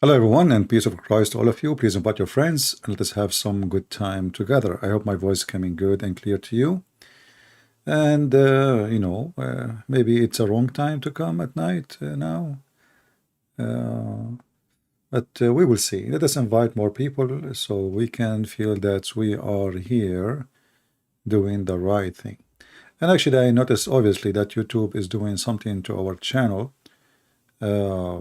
Hello, everyone, and peace of Christ to all of you. Please invite your friends and let us have some good time together. I hope my voice is coming good and clear to you. And, maybe it's a wrong time to come at night now, uh, but we will see. Let us invite more people so we can feel that we are here doing the right thing. And actually, I noticed obviously that YouTube is doing something to our channel. Uh,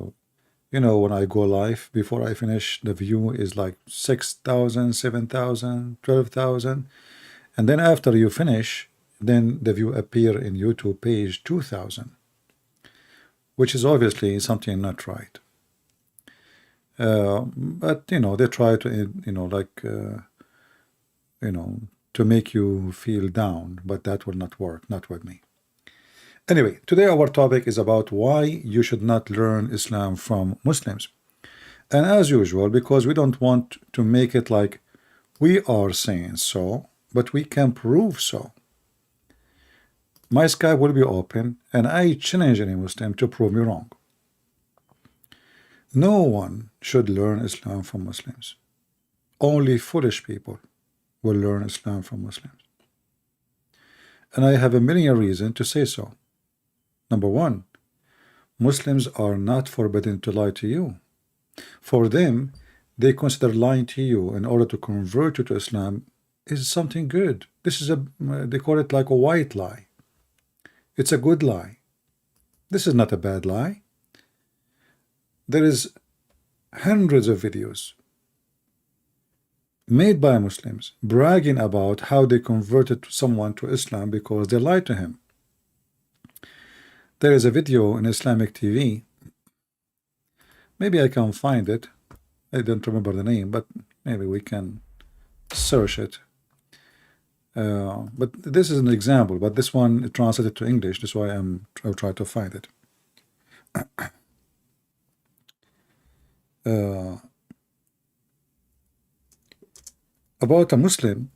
when I go live, before I finish, the view is like 6,000, 7,000, 12,000. And then after you finish, then the view appear in YouTube page 2,000, which is obviously something not right. But, they try to, to make you feel down, but that will not work, not with me. Anyway, today our topic is about why you should not learn Islam from Muslims. And as usual, because we don't want to make it like we are saying so, but we can prove so. My Skype will be open, and I challenge any Muslim to prove me wrong. No one should learn Islam from Muslims. Only foolish people will learn Islam from Muslims. And I have a million reasons to say so. Number one, Muslims are not forbidden to lie to you. For them, they consider lying to you in order to convert you to Islam is something good. This is they call it like a white lie. It's a good lie. This is not a bad lie. There is hundreds of videos made by Muslims bragging about how they converted someone to Islam because they lied to him. There is a video in Islamic TV. Maybe I can find it. I don't remember the name, but maybe we can search it. But this is an example, but this one translated to English. That's why I'll try to find it. About a Muslim,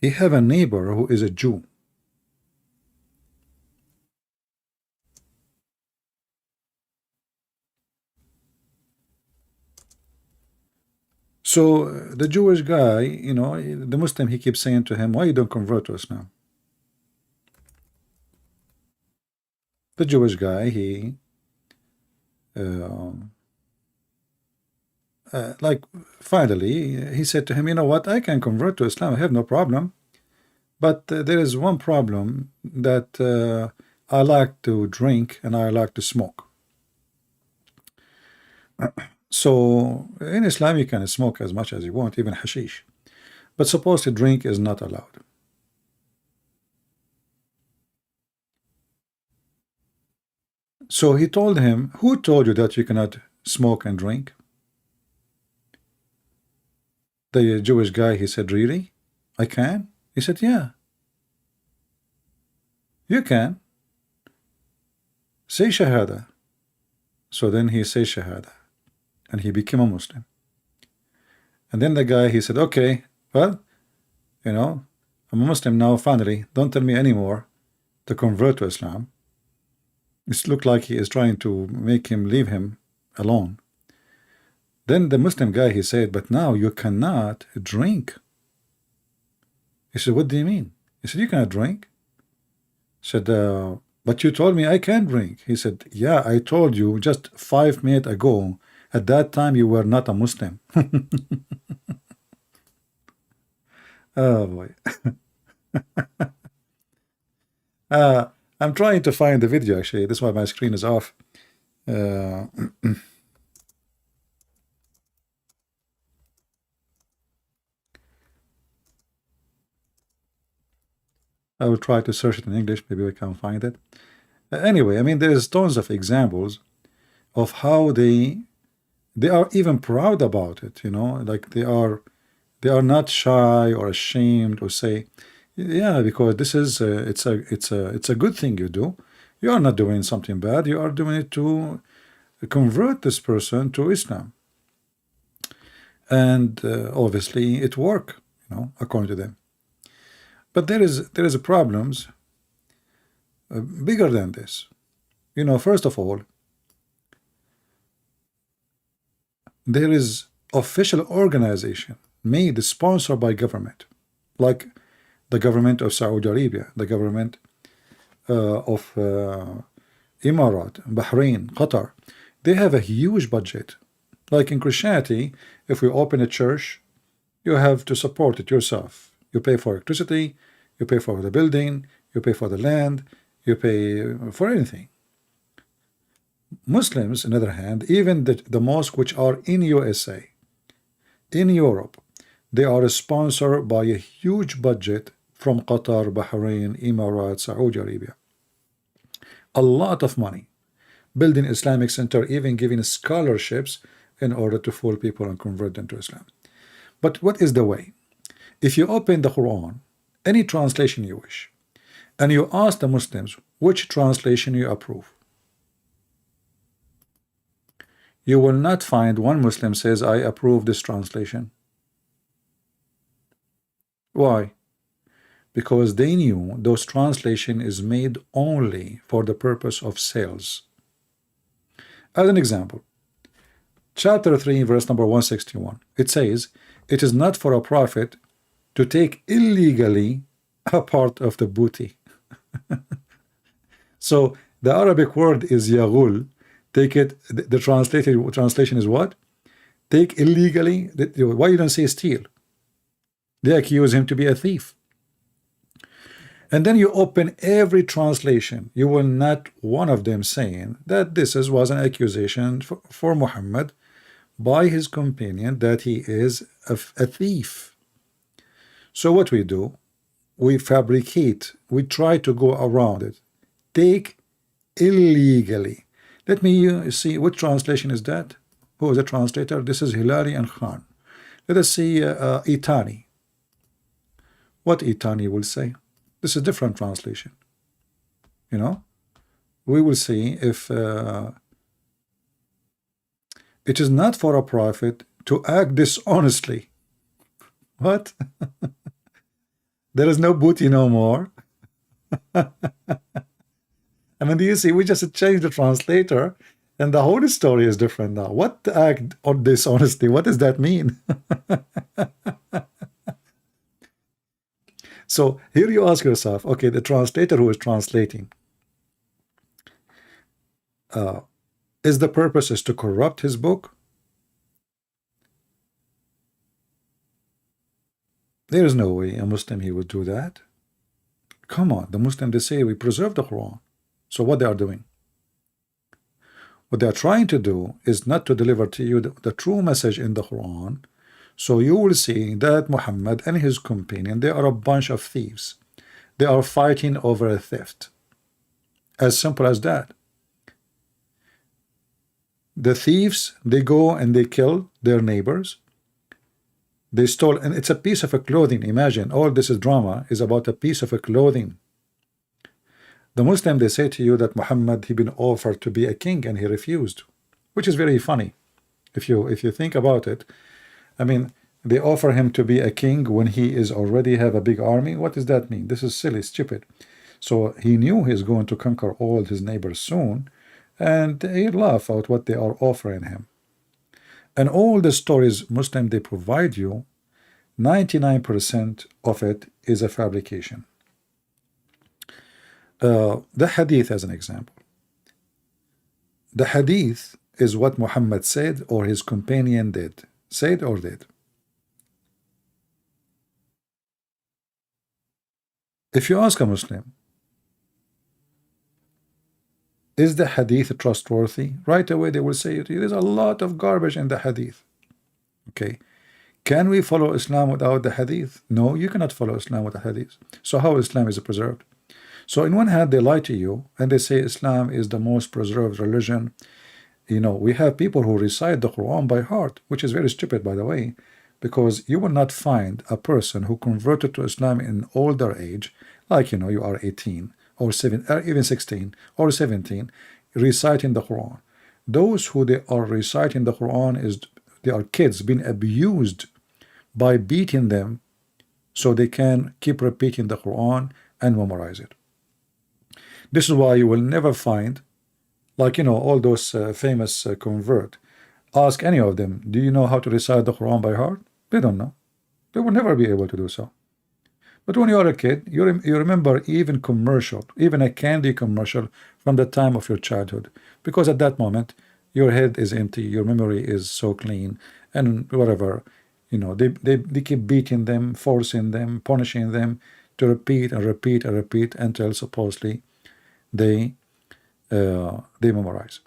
he have a neighbor who is a Jew. So the Jewish guy, the Muslim, he keeps saying to him, why you don't convert to Islam? The Jewish guy, he like finally he said to him, you know what, I can convert to Islam, I have no problem, but there is one problem, that I like to drink and I like to smoke. So in Islam you can smoke as much as you want, even hashish, but supposed to drink is not allowed. So he told him, who told you that you cannot smoke and drink? The Jewish guy, he said, really? I can? He said, yeah. You can. Say Shahada. So then he says Shahada, and he became a Muslim. And then the guy, he said, okay, well, I'm a Muslim now, finally, don't tell me anymore to convert to Islam. It looked like he is trying to make him leave him alone. Then the Muslim guy, he said, but now you cannot drink. He said, what do you mean? He said, you cannot drink. He said, but you told me I can drink. He said, yeah, I told you just 5 minutes ago. At that time, you were not a Muslim. Oh, boy. I'm trying to find the video, actually. That's why my screen is off. I will try to search it in English. Maybe we can find it. Anyway, I mean, there's tons of examples of how they are even proud about it. Like they are not shy or ashamed or say, yeah, because this is it's a good thing you do. You are not doing something bad. You are doing it to convert this person to Islam, and obviously it worked, according to them. But there is problems bigger than this. First of all, there is official organization made, sponsored by government, like the government of Saudi Arabia, the government of Emirat, Bahrain, Qatar. They have a huge budget. Like in Christianity, if we open a church, you have to support it yourself. You pay for electricity, you pay for the building, you pay for the land, you pay for anything. Muslims, on the other hand, even the mosque which are in USA, in Europe, they are sponsored by a huge budget from Qatar, Bahrain, Emirates, Saudi Arabia. A lot of money. Building Islamic Center, even giving scholarships in order to fool people and convert them to Islam. But what is the way? If you open the Quran, any translation you wish, and you ask the Muslims which translation you approve, you will not find one Muslim says, I approve this translation. Why? Because they knew those translation is made only for the purpose of sales. As an example, chapter 3, verse number 161, it says, it is not for a prophet to take illegally a part of the booty. So the Arabic word is yaghul. Take it, the translation is what? Take illegally. Why you don't say steal? They accuse him to be a thief. And then you open every translation, you will not one of them saying that this was an accusation for Muhammad by his companion that he is a thief. So what we do, we fabricate, we try to go around it. Take illegally. Let me see, what translation is that? Who is the translator? This is Hilali and Khan. Let us see Itani. What Itani will say? This is a different translation. You know, we will see if it is not for a prophet to act dishonestly. What? There is no booty no more. I mean, do you see, we just changed the translator and the whole story is different now. What act on dishonesty? What does that mean? So here you ask yourself, okay, the translator who is translating, is the purpose is to corrupt his book? There is no way a Muslim he would do that. Come on, the Muslim, they say we preserve the Quran. So what they are doing? What they are trying to do is not to deliver to you the true message in the Quran. So you will see that Muhammad and his companion, they are a bunch of thieves. They are fighting over a theft. As simple as that. The thieves, they go and they kill their neighbors. They stole, and it's a piece of a clothing. Imagine, all this is drama is about a piece of a clothing. The Muslim, they say to you that Muhammad, he been offered to be a king and he refused, which is very funny. If you think about it, I mean, they offer him to be a king when he is already have a big army. What does that mean? This is silly, stupid. So he knew he's going to conquer all his neighbors soon, and he laugh at what they are offering him. And all the stories Muslim they provide you, 99% of it is a fabrication. The hadith as an example. The hadith is what Muhammad said or his companion did. Said or did. If you ask a Muslim, is the hadith trustworthy? Right away they will say there's a lot of garbage in the hadith. Okay. Can we follow Islam without the hadith? No, you cannot follow Islam without hadith. So how Islam is preserved? So in one hand they lie to you and they say Islam is the most preserved religion. You know, we have people who recite the Quran by heart, which is very stupid, by the way, because you will not find a person who converted to Islam in older age, like, you know, you are 18 or 7, or even 16 or 17, reciting the Quran. Those who they are reciting the Quran is they are kids being abused by beating them so they can keep repeating the Quran and memorize it. This is why you will never find, like, you know, all those famous convert. Ask any of them, do you know how to recite the Quran by heart? They don't know. They will never be able to do so. But when you are a kid, you remember even commercial, even a candy commercial from the time of your childhood, because at that moment your head is empty, your memory is so clean, and whatever, you know, they keep beating them, forcing them, punishing them to repeat and repeat and repeat until supposedly they memorize.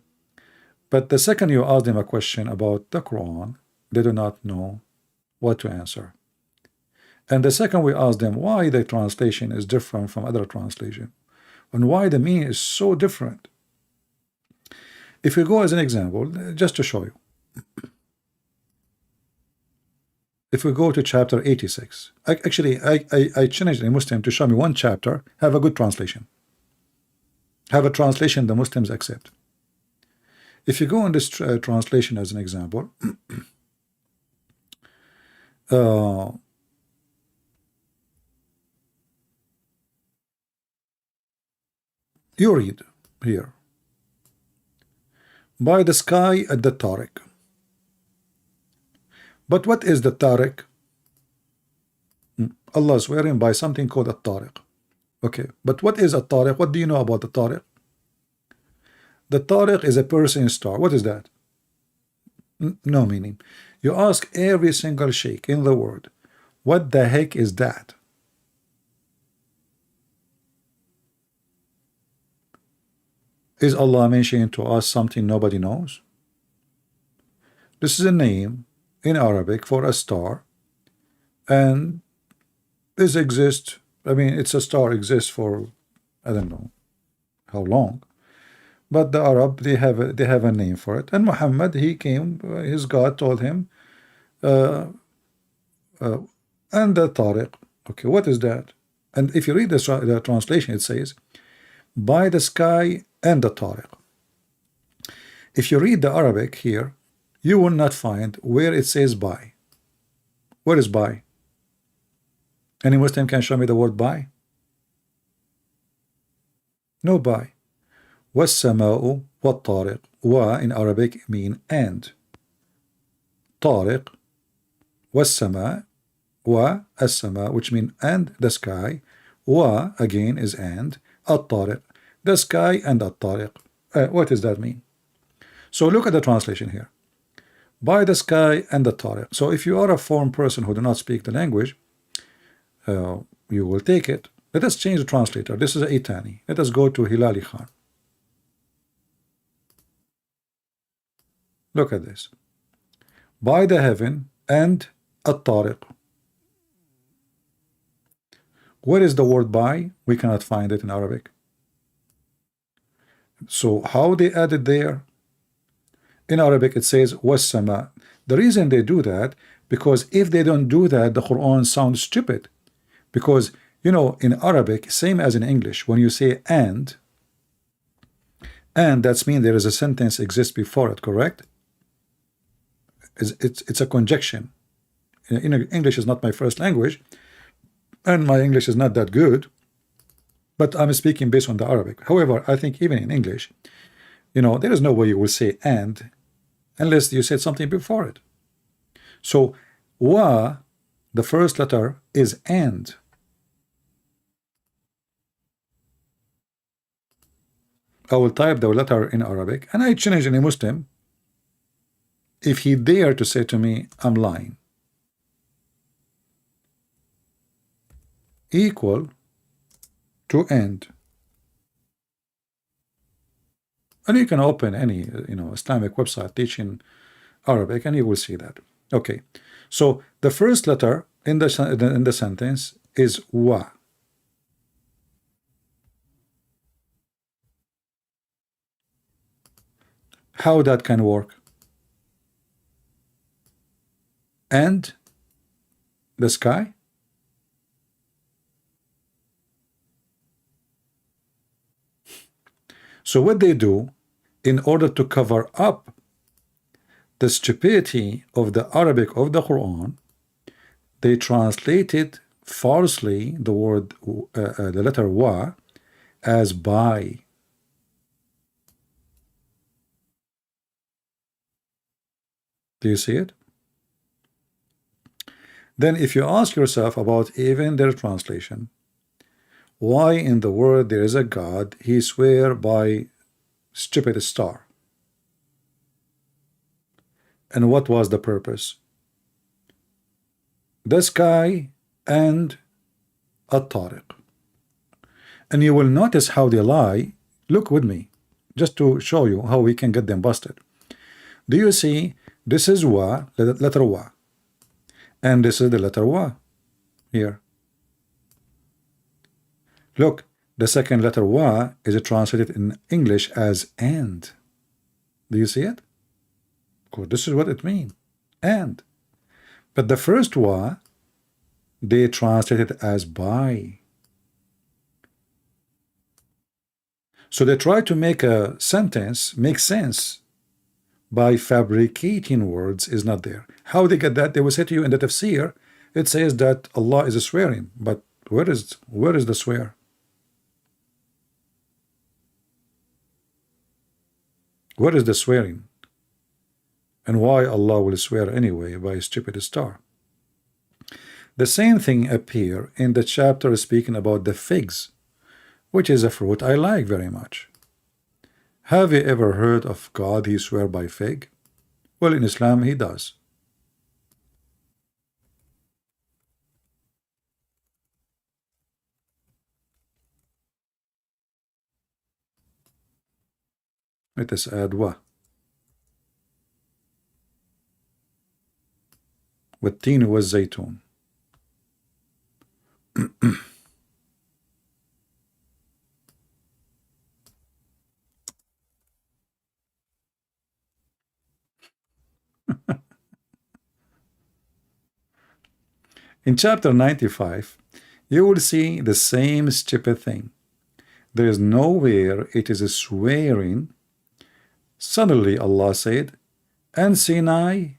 But the second you ask them a question about the Quran, they do not know what to answer. And the second we ask them why the translation is different from other translation and why the meaning is so different. If we go as an example, just to show you, if we go to chapter 86, I challenge a Muslim to show me one chapter, have a good translation, have a translation the Muslims accept. If you go in this translation as an example, you read here, by the sky at the Tariq. But what is the Tariq? Allah is swearing by something called a Tariq. Okay, but what is a Tariq? What do you know about the Tariq? The Tariq is a Persian star. What is that? No meaning. You ask every single sheikh in the world, what the heck is that? Is Allah mentioning to us something nobody knows? This is a name in Arabic for a star, and this exists. I mean, it's a star exists for I don't know how long, but the Arab they have a name for it. And Muhammad, he came, his God told him, and the Tariq. Okay, what is that? And if you read the translation, it says, by the sky and the Tariq. If you read the Arabic here, you will not find where it says by. Where is by? Any Muslim can show me the word by? No by. وَالسَّمَاءُ وَالطَّارِقُ. Wa in Arabic mean and. Tariq, وَالسَّمَاء, wa as-sama, which mean and the sky. Wa again is and. At-tariq, the sky and at-tariq. What does that mean? So look at the translation here. By the sky and the Tariq. So if you are a foreign person who do not speak the language, you will take it. Let us change the translator. This is a Itani. Let us go to Hilali Khan. Look at this. By the heaven and at-Tariq. Where is the word by? We cannot find it in Arabic. So how they added there? In Arabic it says was-sama. The reason they do that, because if they don't do that, the Quran sounds stupid. Because, you know, in Arabic, same as in English, when you say and that's mean there is a sentence exists before it, correct? It's a conjunction. English is not my first language, and my English is not that good, but I'm speaking based on the Arabic. However, I think even in English, you know, there is no way you will say and unless you said something before it. So wa, the first letter, is and. I will type the letter in Arabic, and I challenge any Muslim, if he dare to say to me, I'm lying, equal to end. And you can open any Islamic website teaching Arabic, and you will see that. Okay, so the first letter in the sentence is wa. How that can work? And the sky? So what they do, in order to cover up the stupidity of the Arabic of the Quran, they translated falsely the word, the letter wa, as by. Do you see it? Then if you ask yourself about even their translation, why in the world there is a God, he swear by stupid star? And what was the purpose? The sky and At-Tariq. And you will notice how they lie. Look with me, just to show you how we can get them busted. Do you see? This is wa, letter wa, and this is the letter wa here. Look, the second letter wa is translated in English as and. Do you see it? Because this is what it means, and. But the first wa, they translate it as by. So they try to make a sentence make sense by fabricating words is not there. How they get that? They will say to you in the tafsir, it says that Allah is swearing, but where is the swear? Where is the swearing? And why Allah will swear anyway by a stupid star? The same thing appear in the chapter speaking about the figs, which is a fruit I like very much. Have you ever heard of God he swear by fig? Well, in Islam he does. Let us add wa. والتين والزيتون. In chapter 95, you will see the same stupid thing. There is nowhere it is swearing. Suddenly Allah said, and Sinai,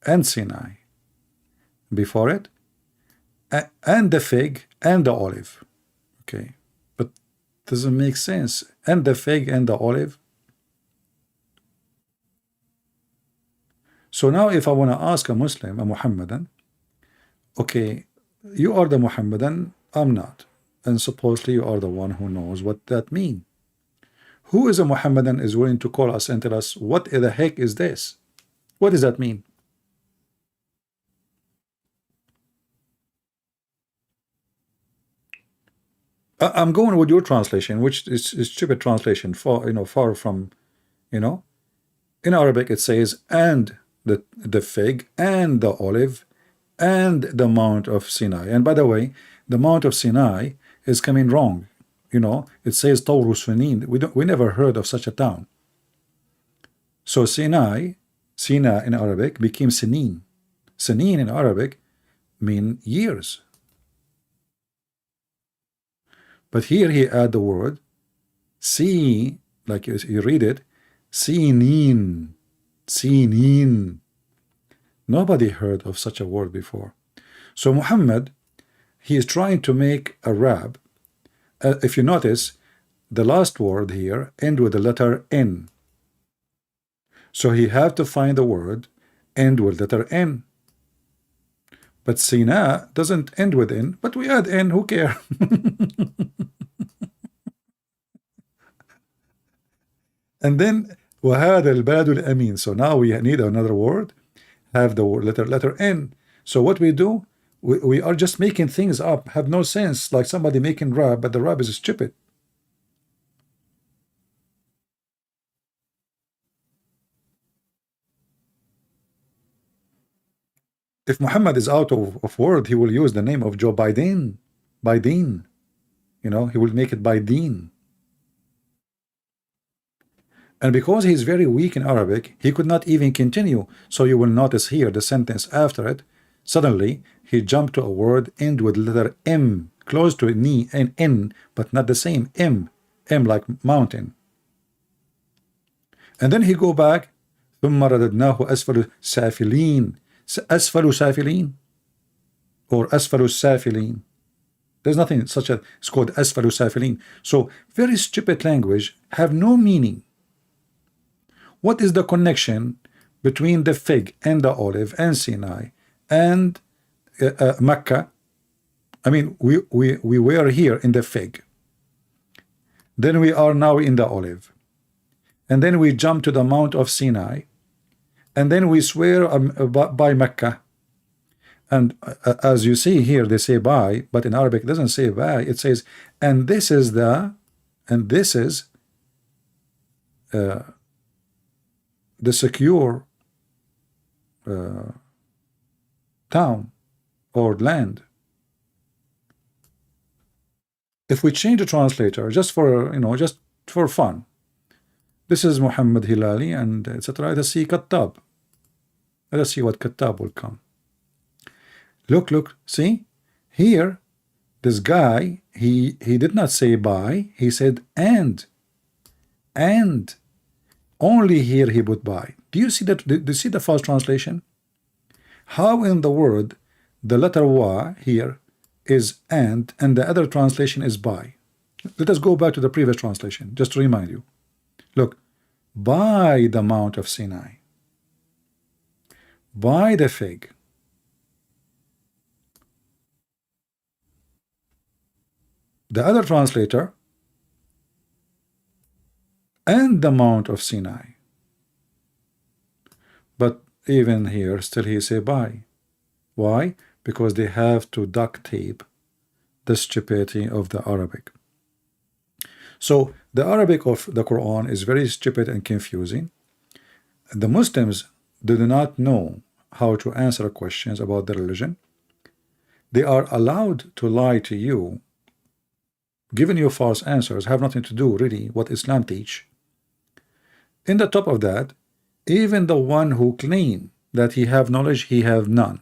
and Sinai. Before it, and the fig and the olive. Okay, but doesn't make sense. And the fig and the olive. So now if I want to ask a Muslim, a Muhammadan, okay, you are the Muhammadan, I'm not, and supposedly you are the one who knows what that means. Who is a Muhammadan is willing to call us and tell us what the heck is this? What does that mean? I'm going with your translation, which is stupid translation, far from, in Arabic it says and the fig and the olive and the Mount of Sinai. And by the way, the Mount of Sinai is coming wrong. It says Tawru Sunin. We never heard of such a town. So Sina in Arabic became Sinin. Sinin in Arabic mean years. But here he add the word see, like you read it, Sinin. Sinin. Nobody heard of such a word before. So Muhammad, he is trying to make a rab. If you notice, the last word here end with the letter N. So he have to find the word end with letter N. But Sina doesn't end with N, but we add N, who care? And then وهذا البلد الأمين. So now we need another word, have the letter N. So what we do, we are just making things up, have no sense, like somebody making rab, but the rab is stupid. If Muhammad is out of word, he will use the name of Joe Biden. Biden. He will make it Biden. And because he is very weak in Arabic, he could not even continue. So you will notice here the sentence after it. Suddenly, he jumped to a word end with letter M, close to ni and N, but not the same M. M like mountain. And then he go back. ثم رددناه أسفل سافلين. أسفل سافلين or أسفل سافلين. There's nothing such a, it's called أسفل سافلين. So very stupid language, have no meaning. What is the connection between the fig and the olive and Sinai and Mecca. I mean, we were here in the fig. Then we are now in the olive. And then we jump to the Mount of Sinai. And then we swear by Mecca. And as you see here, they say by, but in Arabic it doesn't say by. It says, and this is the secure town or land. If we change the translator just for just for fun, this is Muhammad Hilali and etc. Let us see Kattab. Let us see what Kattab will come. Look, see here, this guy he did not say by, he said and only here he put by. Do you see that? Do you see the false translation? How in the word the letter wa here is and the other translation is by? Let us go back to the previous translation just to remind you. Look, by the Mount of Sinai, by the fig. The other translator, and the Mount of Sinai. But even here, still he say by. Why? Because they have to duct tape the stupidity of the Arabic. So the Arabic of the Quran is very stupid and confusing. The Muslims do not know how to answer questions about the religion. They are allowed to lie to you, giving you false answers, have nothing to do really what Islam teach. In the top of that, even the one who claim that he have knowledge, he have none.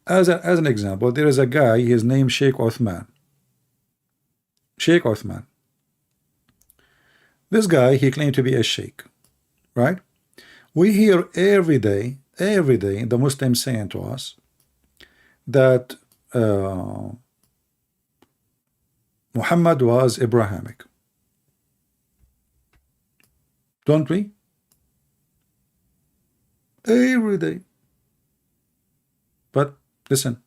As an example, there is a guy, his name Sheikh Uthman. Sheikh Uthman. This guy, he claimed to be a sheikh, right? We hear every day the Muslims saying to us that Muhammad was Abrahamic. Don't we? Every day. But listen.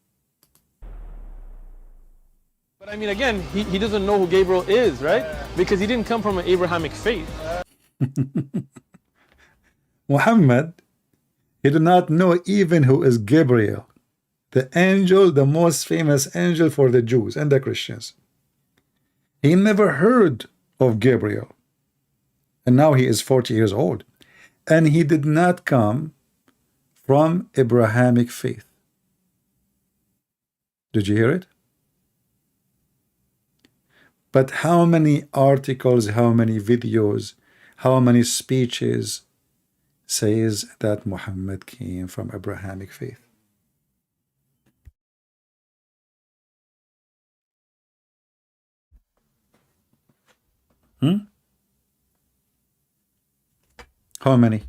But I mean, again, he doesn't know who Gabriel is, right? Because he didn't come from an Abrahamic faith. Muhammad, he did not know even who is Gabriel, the angel, the most famous angel for the Jews and the Christians. He never heard of Gabriel. And now he is 40 years old. And he did not come from Abrahamic faith. Did you hear it? But how many articles, how many videos, how many speeches says that Muhammad came from Abrahamic faith? How many?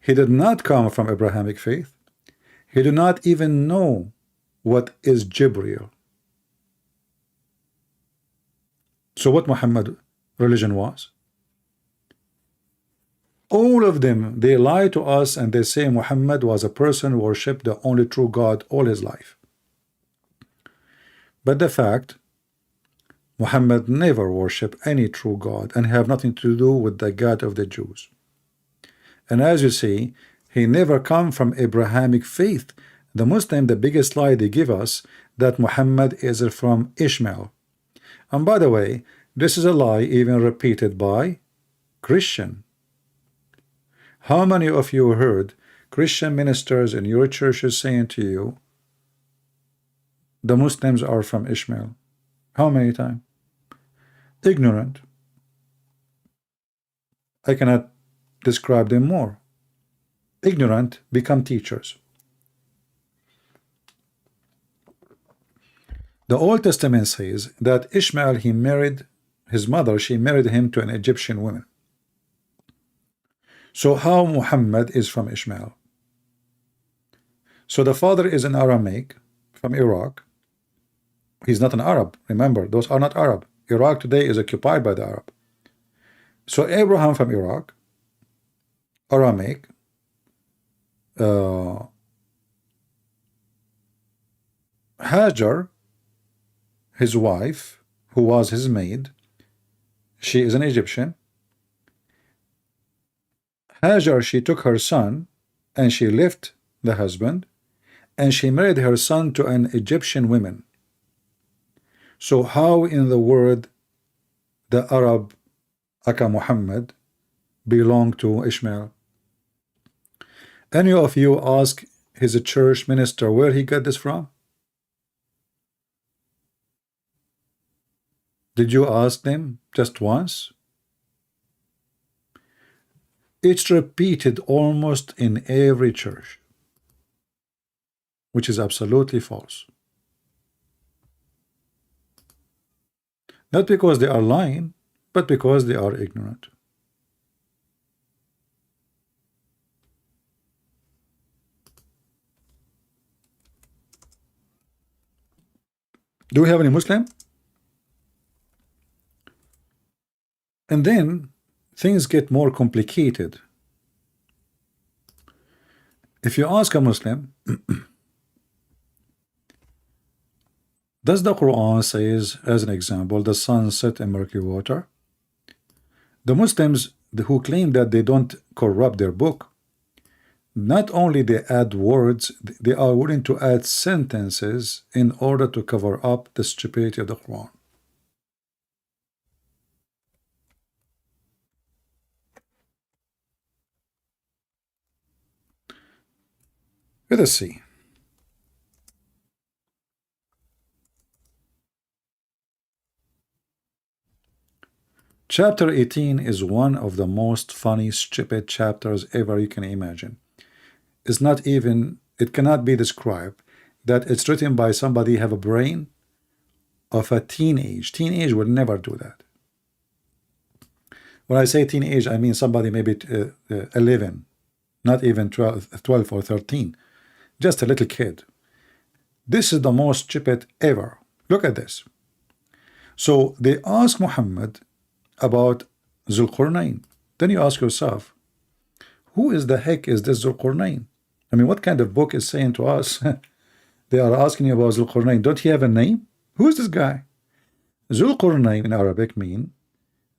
He did not come from Abrahamic faith. He did not even know what is Jibreel. So what Muhammad religion was? All of them, they lie to us and they say Muhammad was a person who worshipped the only true God all his life. But the fact, Muhammad never worshiped any true God and have nothing to do with the God of the Jews. And as you see, he never come from Abrahamic faith. The Muslim, the biggest lie they give us, that Muhammad is from Ishmael. And by the way, this is a lie even repeated by Christian. How many of you heard Christian ministers in your churches saying to you, the Muslims are from Ishmael? How many times? Ignorant. I cannot describe them more. Ignorant become teachers. The Old Testament says that Ishmael, he married his mother, she married him to an Egyptian woman. So how Muhammad is from Ishmael? So the father is an Aramaic from Iraq. He's not an Arab. Remember, those are not Arab. Iraq today is occupied by the Arab. So Abraham from Iraq, Aramaic, Hajar, his wife, who was his maid, she is an Egyptian. Hajar, she took her son and she left the husband and she married her son to an Egyptian woman. So how in the world the Arab Aka Muhammad belong to Ishmael? Any of you ask his church minister where he got this from? Did you ask them just once? It's repeated almost in every church, which is absolutely false. Not because they are lying, but because they are ignorant. Do we have any Muslim? And then things get more complicated. If you ask a Muslim, does the Quran says, as an example, the sun set in murky water? The Muslims who claim that they don't corrupt their book, not only they add words, they are willing to add sentences in order to cover up the stupidity of the Quran. Let us see. Chapter 18 is one of the most funny, stupid chapters ever you can imagine. It's not even, it cannot be described that it's written by somebody have a brain of a teenage. Teenage would never do that. When I say teenage, I mean somebody maybe 11, not even 12 or 13. Just a little kid. This is the most stupid ever. Look at this. So they ask Muhammad about Zulqarnain. Then you ask yourself, who is the heck is this Zulqarnain? I mean, what kind of book is saying to us? They are asking you about Zulqarnain. Don't he have a name? Who is this guy? Zulqarnain in Arabic mean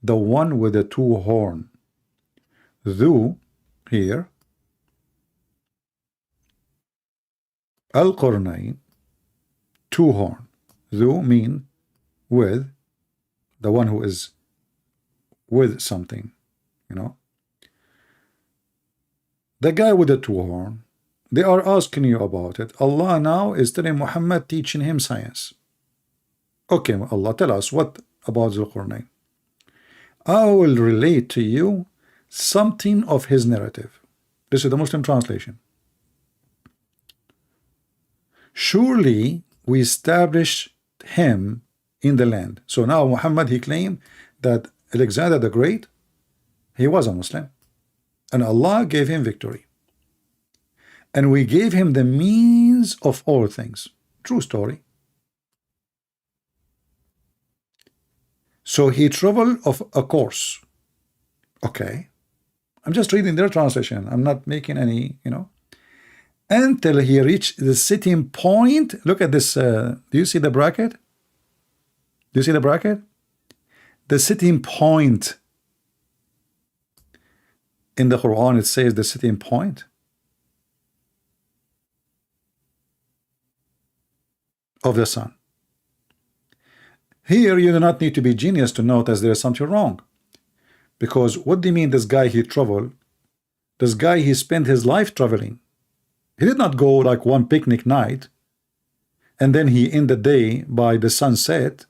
the one with the two horn. Dhu here. Al-Qarnain, two horn. Dhu mean with, the one who is with something, you know. The guy with the two horn, they are asking you about it. Allah now is telling Muhammad, teaching him science. Okay, Allah, tell us what about Zulqarnain. I will relate to you something of his narrative. This is the Muslim translation. Surely we established him in the land. So now Muhammad, he claimed that Alexander the Great, he was a Muslim, and Allah gave him victory, and we gave him the means of all things. True story. So he traveled of a course. Okay, I'm just reading their translation. I'm not making any, you know. Until he reached the sitting point. Look at this. Do you see the bracket? Do you see the bracket? The sitting point. In the Quran, it says the sitting point of the sun. Here, you do not need to be genius to notice there is something wrong. Because what do you mean this guy, he traveled? This guy, he spent his life traveling. He did not go like one picnic night and then he end the day by the sunset.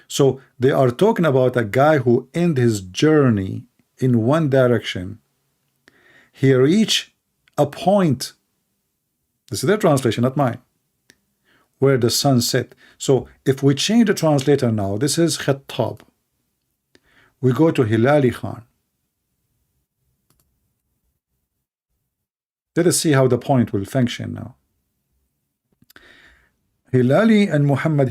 So they are talking about a guy who end his journey in one direction. He reached a point. This is their translation, not mine. Where the sun set. So if we change the translator now, this is Khattab. We go to Hilali Khan. Let us see how the point will function now. Hilali and Muhammad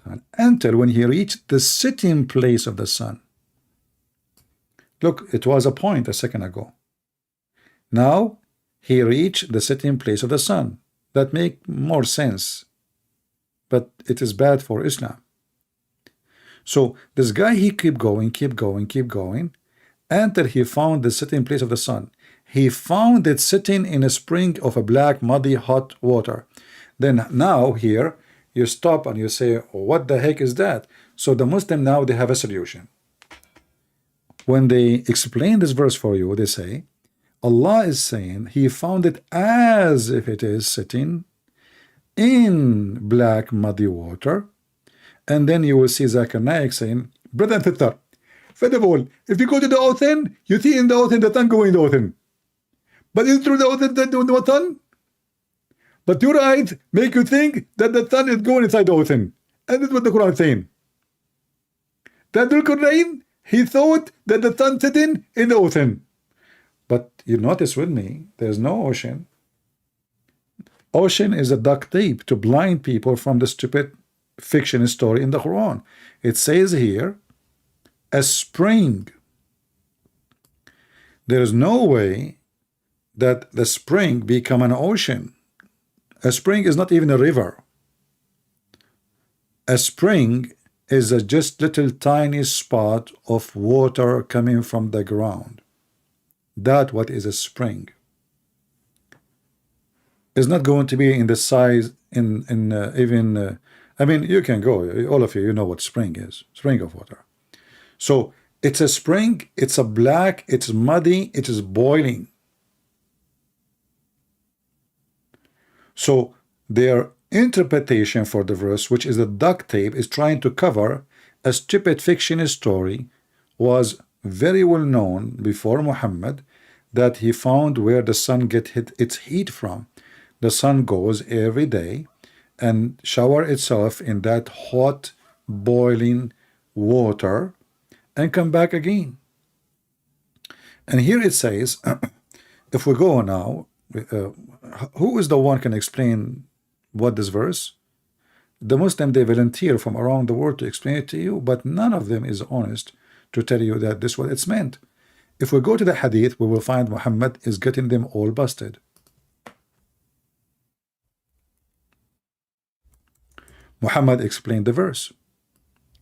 Khan, until when he reached the sitting place of the sun. Look, it was a point a second ago. Now he reached the sitting place of the sun. That make more sense, but it is bad for Islam. So this guy, he keep going, until he found the sitting place of the sun. He found it sitting in a spring of a black, muddy, hot water. Then now here, you stop and you say, what the heck is that? So the Muslim now, they have a solution. When they explain this verse for you, they say, Allah is saying he found it as if it is sitting in black, muddy water. And then you will see Zakir Naik saying, brother and sister, first of all, if you go to the ocean, you see in the ocean the sun going in the ocean. But is it true the ocean that doing the sun? But your eyes make you think that the sun is going inside the ocean. And that's what the Quran is saying. That Dhul Qurnayn, he thought that the sun sitting in the ocean. But you notice with me, there's no ocean. Ocean is a duct tape to blind people from the stupid fiction story in the Quran. It says here, a spring. There is no way that the spring become an ocean. A spring is not even a river. A spring is a just little tiny spot of water coming from the ground. That what is a spring. Is not going to be in the size I mean, you can go, all of you, you know what spring is. Spring of water. So it's a spring, it's a black, it's muddy, it is boiling. So their interpretation for the verse, which is a duct tape, is trying to cover a stupid fiction story, was very well known before Muhammad, that he found where the sun get its heat from. The sun goes every day and shower itself in that hot boiling water and come back again. And here it says, if we go now, who is the one can explain what this verse? The Muslim, they volunteer from around the world to explain it to you, but none of them is honest to tell you that this is what it's meant. If we go to the hadith, we will find Muhammad is getting them all busted. Muhammad explained the verse,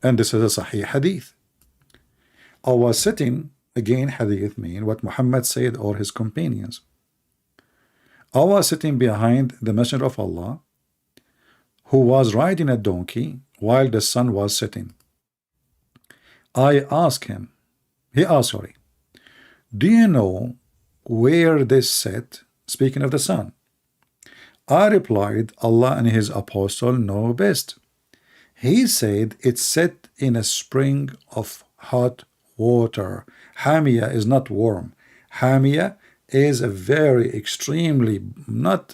and this is a Sahih hadith. I was sitting, again hadith mean what Muhammad said or his companions. I was sitting behind the Messenger of Allah, who was riding a donkey while the sun was setting. I asked him, he asked, sorry, do you know where this set? Speaking of the sun. I replied, Allah and his apostle know best. He said it's set in a spring of hot water. Hamia is not warm. Hamia is a very extremely not.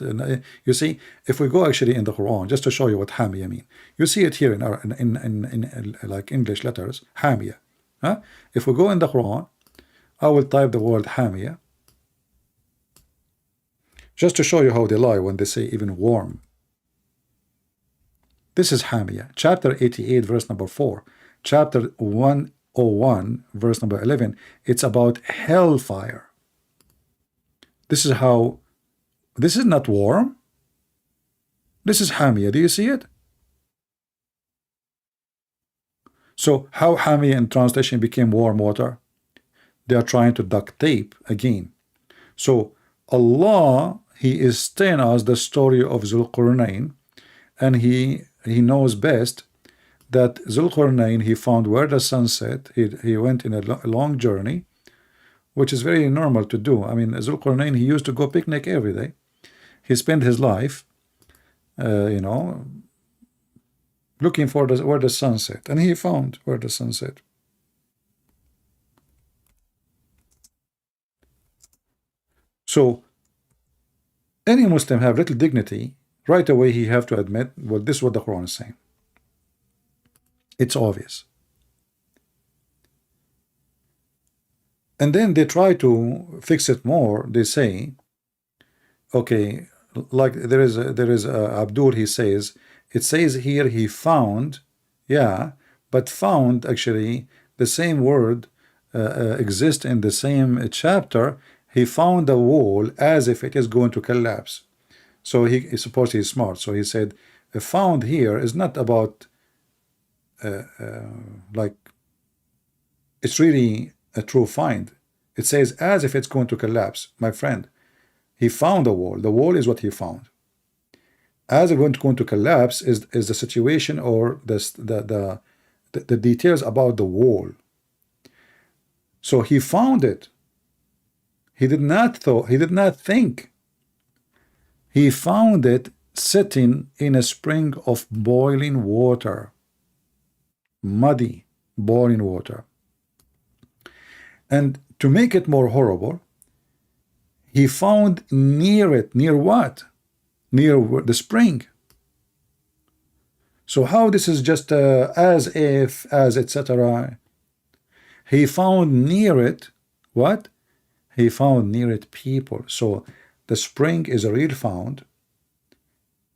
You see, if we go actually in the Quran, just to show you what Hamia mean, you see it here in our in like English letters, Hamia. Huh? If we go in the Quran, I will type the word Hamia, just to show you how they lie when they say even warm. This is Hamia, chapter 88, verse number 4, chapter 101, verse number 11. It's about hellfire. This is how, this is not warm. This is Hamia. Do you see it? So how Hamia in translation became warm water? They are trying to duct tape again. So Allah, he is telling us the story of Zulqarnain, and he knows best that Zulqarnain, he found where the sun set. He went in a long journey, which is very normal to do. I mean, Zulqarnain, he used to go picnic every day. He spent his life, you know, looking for where the sun set, and he found where the sun set. So any Muslim have little dignity, right away he have to admit, well, this is what the Quran is saying. It's obvious. And then they try to fix it more. They say, okay, like there is Abdul, he says, it says here he found, yeah, but found actually the same word exist in the same chapter. He found the wall as if it is going to collapse. So he supposed he's smart. So he said, found here is not about like it's really a true find. It says as if it's going to collapse. My friend, he found the wall. The wall is what he found. As it's going to collapse is the situation or the details about the wall. So he found it. He did not think. He found it sitting in a spring of boiling water. Muddy, boiling water. And to make it more horrible, he found near it. Near what? Near the spring. So how this is just as if, as etc. He found near it what? He found near it people. So the spring is a real found.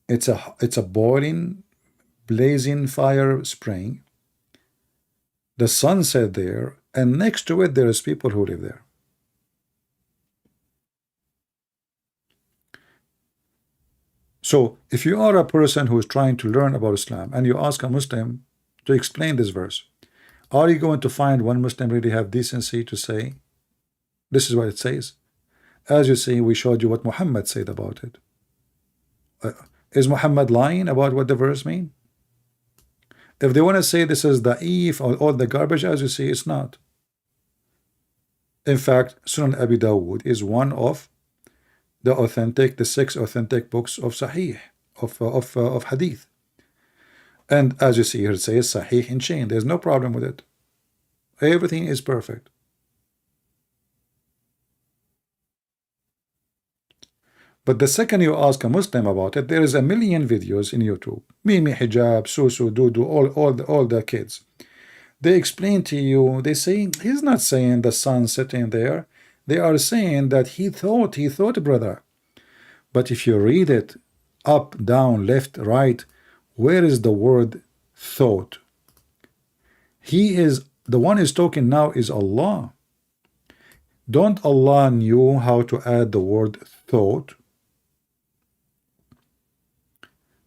It's a boiling, blazing fire spring. The sun set there, and next to it there is people who live there. So if you are a person who is trying to learn about Islam and you ask a Muslim to explain this verse, are you going to find one Muslim really have decency to say this is what it says? As you see, we showed you what Muhammad said about it. Is Muhammad lying about what the verse mean? If they want to say this is da'if or all the garbage, as you see, it's not. In fact, Sunan Abi Dawud is one of the 6 authentic books of Sahih, of Hadith. And as you see here, it says Sahih in chain. There's no problem with it. Everything is perfect. But the second you ask a Muslim about it, there is a million videos in YouTube. Mimi Hijab, Susu, Dudu, all the kids. They explain to you, they say, he's not saying the sun sitting there. They are saying that he thought, brother. But if you read it up, down, left, right, where is the word thought? He is, the one who's talking now is Allah. Don't Allah knew how to add the word thought?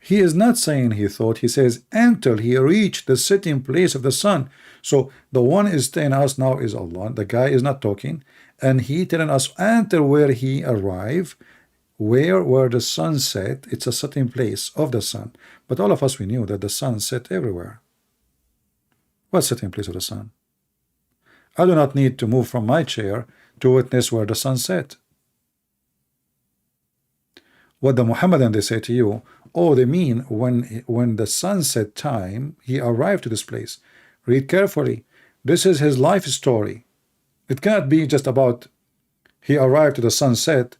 He is not saying he thought, he says until he reached the sitting place of the sun. So the one is telling us now is Allah. The guy is not talking, and he telling us until where he arrived, where the sun set. It's a sitting place of the sun. But all of us, we knew that the sun set everywhere. What sitting place of the sun? I do not need to move from my chair to witness where the sun set. What the Muhammadan they say to you, oh, they mean when the sunset time he arrived to this place. Read carefully. This is his life story. It cannot be just about he arrived to the sunset.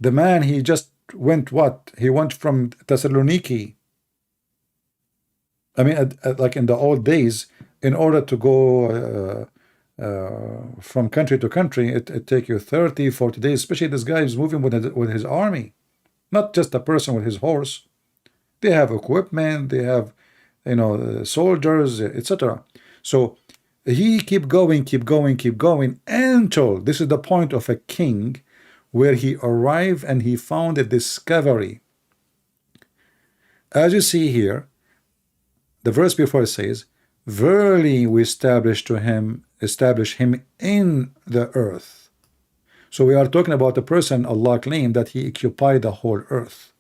The man, he just went what? He went from Thessaloniki. I mean, like in the old days, in order to go from country to country, it take you 30, 40 days. Especially this guy is moving with his army. Not just a person with his horse. They have equipment, they have, soldiers, etc. So he keep going until this is the point of a king where he arrived and he found a discovery. As you see here, the verse before it says, verily we establish him in the earth. So we are talking about the person Allah claimed that he occupied the whole earth.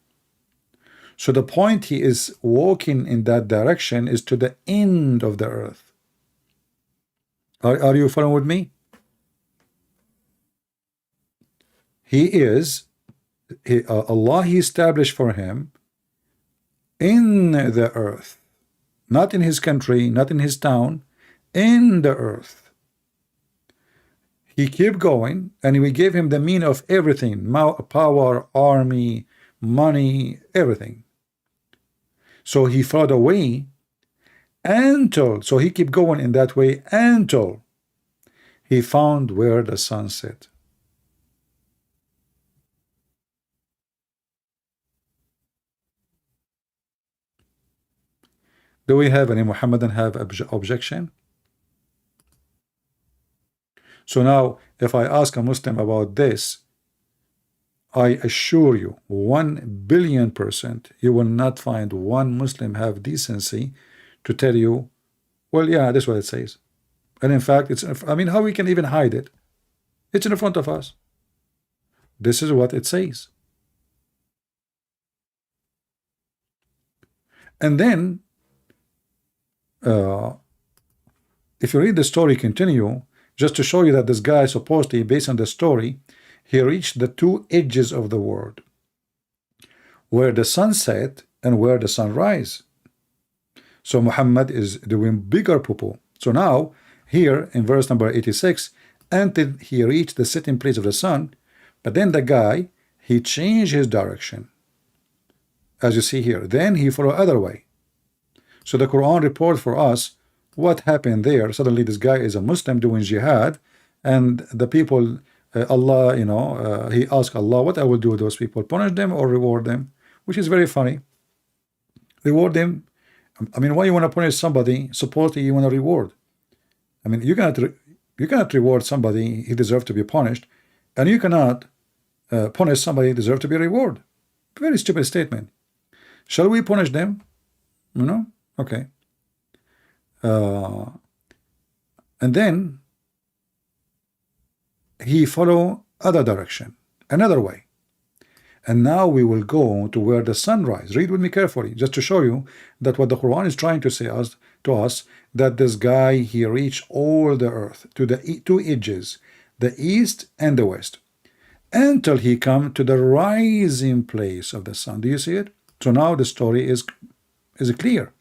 So the point he is walking in that direction is to the end of the earth. Are you following with me? Allah he established for him in the earth, not in his country, not in his town, in the earth. He kept going, and we gave him the mean of everything: power, army, money, everything. So he followed away until, so he kept going in that way until he found where the sun set. Do we have any Muhammadan have objection? So now, if I ask a Muslim about this, I assure you, 1,000,000,000%, you will not find one Muslim have decency to tell you, well, yeah, that's what it says. And in fact, it's, I mean, how we can even hide it? It's in front of us. This is what it says. And then, if you read the story continue, just to show you that this guy supposedly, based on the story, he reached the two edges of the world, where the sun set and where the sun rise. So Muhammad is doing bigger poo-poo. So now, here in verse number 86, until he reached the setting place of the sun, but then the guy, he changed his direction, as you see here. Then he followed other way. So the Quran reports for us what happened there. Suddenly this guy is a Muslim doing jihad, and the people, Allah, he asked Allah, what I will do with those people, punish them or reward them? Which is very funny. Reward them. I mean, why you want to punish somebody? Supposedly you want to reward. I mean, you cannot reward somebody he deserves to be punished, and you cannot punish somebody deserves to be rewarded. Very stupid statement. Shall we punish them? Okay. And then he follow other direction, another way. And now we will go to where the sun rises. Read with me carefully, just to show you that what the Quran is trying to say to us, that this guy, he reached all the earth to the two edges, the east and the west, until he come to the rising place of the sun. Do you see it? So now the story is clear.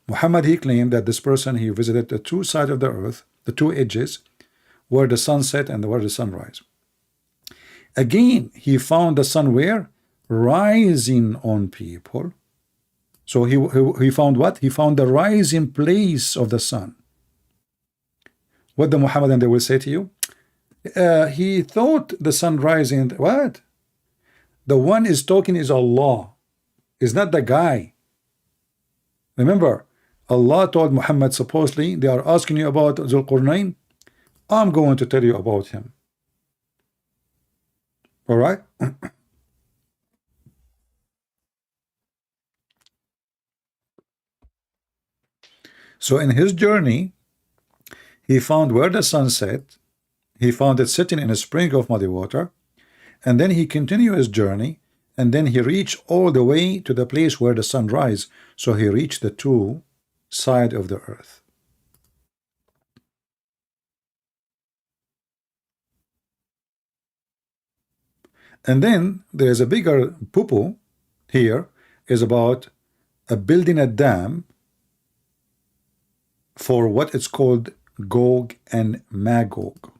Muhammad, he claimed that this person, he visited the two sides of the earth, the two edges, where the sun set and where the sun rise. Again, he found the sun where? Rising on people. So he found what? He found the rising place of the sun. What the Muhammadan they will say to you? He thought the sun rising. What? The one is talking is Allah. Is not the guy. Remember, Allah told Muhammad, supposedly, they are asking you about Zulqarnain. I'm going to tell you about him. All right? So in his journey, he found where the sun set. He found it sitting in a spring of muddy water. And then he continued his journey. And then he reached all the way to the place where the sun rises. So he reached the two sides of the earth. And then there is a bigger poo-poo here, is about building a dam for what is called Gog and Magog.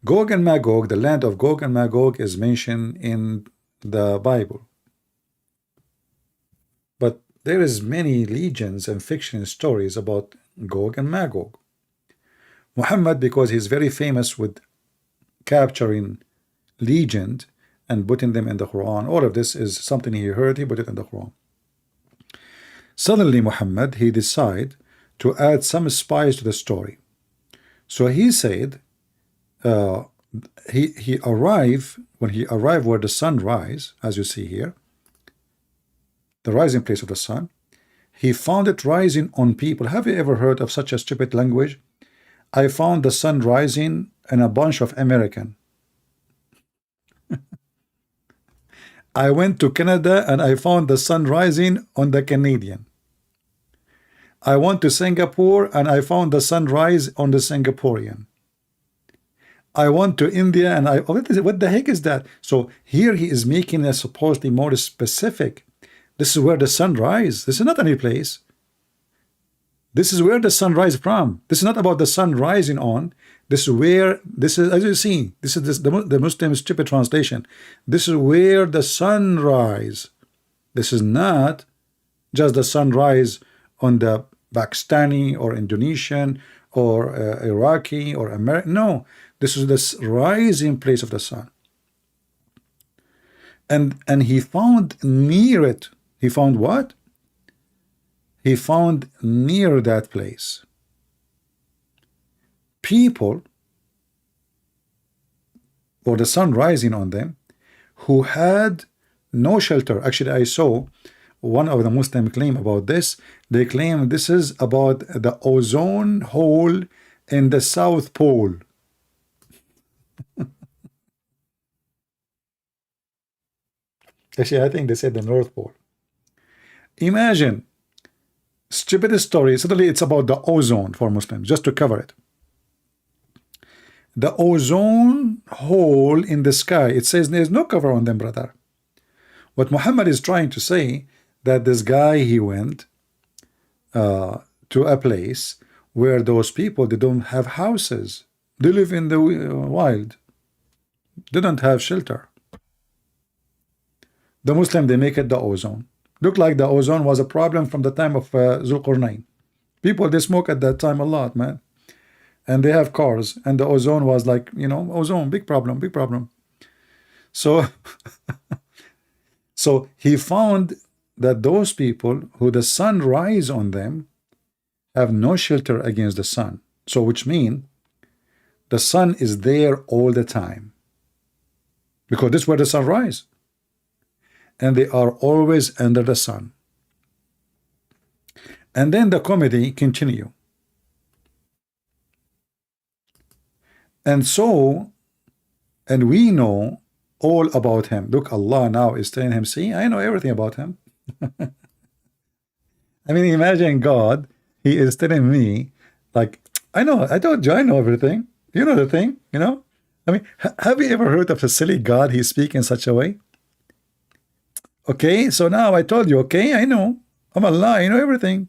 Gog and Magog, the land of Gog and Magog, is mentioned in the Bible. But there is many legends and fiction stories about Gog and Magog. Muhammad, because he's very famous with capturing legend and putting them in the Quran, all of this is something he heard, he put it in the Quran. Suddenly Muhammad, he decided to add some spice to the story. So he said, he arrived, when he arrived where the sun rise, as you see here, the rising place of the sun, he found it rising on people. Have you ever heard of such a stupid language? I found the sun rising in a bunch of American. I went to Canada and I found the sun rising on the Canadian. I went to Singapore and I found the sunrise on the Singaporean. I went to India and what the heck is that? So here he is making a supposedly more specific. This is where the sun rises. This is not any place. This is where the sun rises from. This is not about the sun rising on. This is where, this is, as you see, this is the Muslim stupid translation. This is where the sun rises. This is not just the sunrise on the Pakistani or Indonesian or Iraqi or American. No, this is the rising place of the sun. And he found near it. He found what? He found near that place people or the sun rising on them, who had no shelter. Actually, I saw one of the Muslim claim about this. They claim this is about the ozone hole in the South Pole. Actually, I think they said the North Pole. Imagine, stupid story. Suddenly it's about the ozone for Muslims, just to cover it. The ozone hole in the sky, it says there's no cover on them, brother. What Muhammad is trying to say, that this guy, he went to a place where those people, they don't have houses. They live in the wild. They don't have shelter. The Muslim, they make it the ozone. Look like the ozone was a problem from the time of Zulqarnain. People, they smoke at that time a lot, man. And they have cars. And the ozone was like, you know, ozone, big problem, big problem. So, so he found that those people who the sun rise on them have no shelter against the sun. So which means the sun is there all the time. Because this is where the sun rises. And they are always under the sun. And then the comedy continue. And so, and we know all about him. Look, Allah now is telling him, see, I know everything about him. I mean, imagine God, he is telling me, like, I know, I told you, I know everything. You know the thing, you know? I mean, have you ever heard of a silly God, he speaks in such a way? Okay, so now I told you, okay, I know. I'm Allah, I know everything.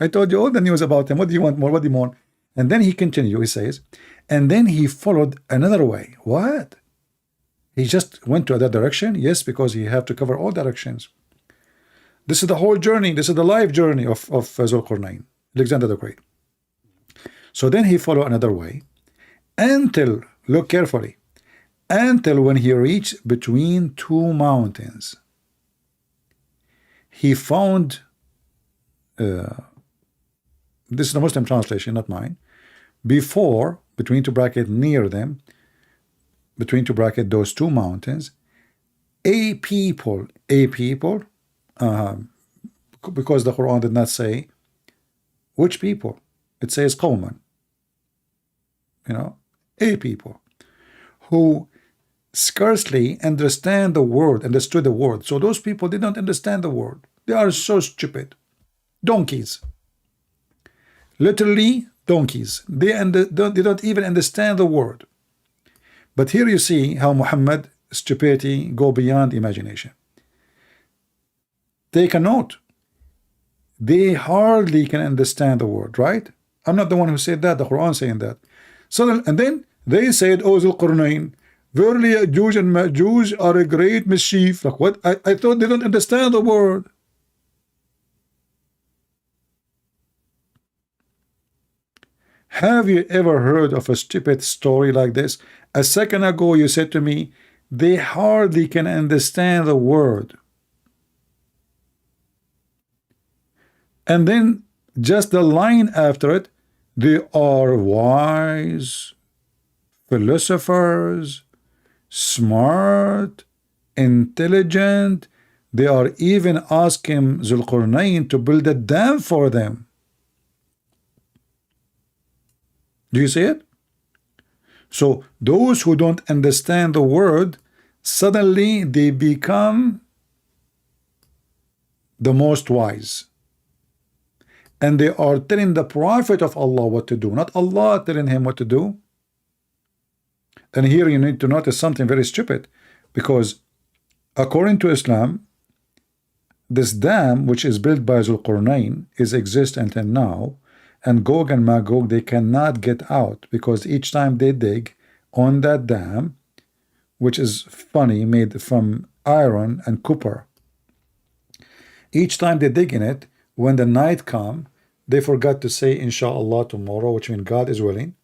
I told you all the news about him. What do you want more? What do you want? And then he continues, he says, and then he followed another way. What? He just went to another direction? Yes, because he have to cover all directions. This is the whole journey. This is the life journey of Zulqarnain, Alexander the Great. So then he followed another way until, look carefully, until when he reached between two mountains. He found, this is the Muslim translation, not mine, before, between two brackets, near them, between two brackets, those two mountains, a people, because the Quran did not say which people. It says qawman, you know, a people who scarcely understood the word. So those people did not understand the word. They are so stupid. Donkeys. Literally donkeys. They don't even understand the word. But here you see how Muhammad stupidity go beyond imagination. Take a note. They hardly can understand the word, right? I'm not the one who said that. The Quran saying that. So and then they said, "O Zulqarnain, verily Ya'juj and Ma'juj are a great mischief." Like what? I thought they don't understand the word. Have you ever heard of a stupid story like this? A second ago you said to me, they hardly can understand the word. And then just the line after it, they are wise, philosophers, smart, intelligent. They are even asking Zulqarnain to build a dam for them. Do you see it? So those who don't understand the word, suddenly they become the most wise. And they are telling the Prophet of Allah what to do, not Allah telling him what to do. And here you need to notice something very stupid, because according to Islam, this dam which is built by Zulqarnain exists until now, and Gog and Magog, they cannot get out, because each time they dig on that dam, which is funny, made from iron and copper, each time they dig in it, when the night come, they forgot to say inshallah tomorrow, which means God is willing,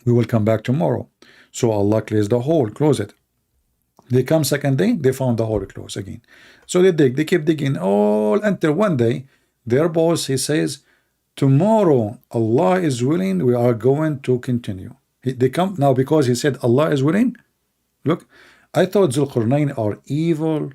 we will come back tomorrow. So Allah closed the hole, close it. They come second day, they found the hole closed again. So they dig, they keep digging all until one day their boss, he says, tomorrow Allah is willing, we are going to continue. They come now because he said Allah is willing. Look, I thought Zulqarnain are evil,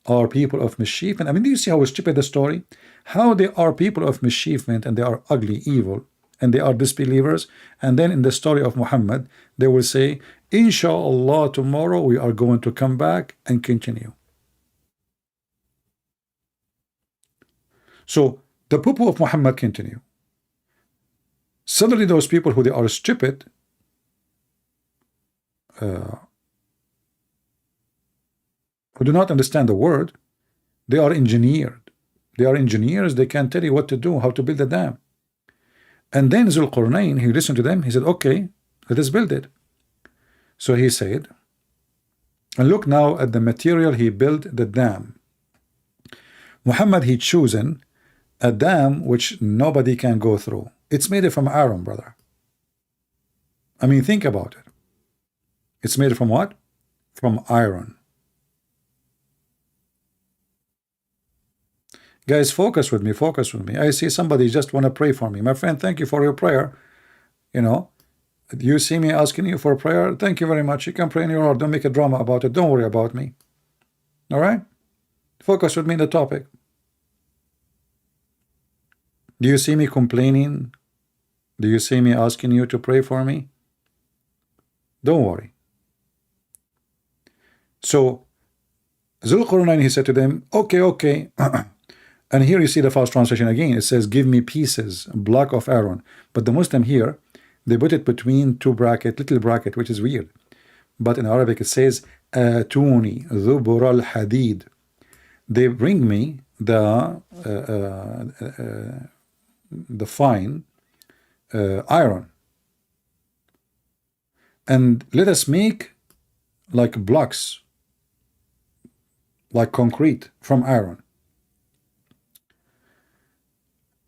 are people of mischief. And I mean, do you see how stupid the story? How they are people of mischievement and they are ugly, evil, and they are disbelievers. And then in the story of Muhammad, they will say, Inshallah, tomorrow we are going to come back and continue. So the people of Muhammad continue. Suddenly those people who they are stupid, who do not understand the word, they are engineered. They are engineers. They can tell you what to do, how to build a dam. And then Zulqarnain, he listened to them. He said, okay, let us build it. So he said, and look now at the material he built the dam. Muhammad, he chosen a dam which nobody can go through. It's made from iron, brother. I mean, think about it. It's made from what? From iron. Guys, focus with me, focus with me. I see somebody just want to pray for me. My friend, thank you for your prayer. You know, you see me asking you for a prayer. Thank you very much. You can pray in your heart. Don't make a drama about it. Don't worry about me. All right? Focus with me on the topic. Do you see me complaining? Do you see me asking you to pray for me? Don't worry. So, Zulqarnain, he said to them, okay, okay. And here you see the fast translation again. It says, give me pieces, block of iron. But the Muslim here, they put it between two bracket, little bracket, which is weird. But in Arabic it says, Atuni dhubur al-hadid. They bring me the fine iron. And let us make like blocks, like concrete from iron.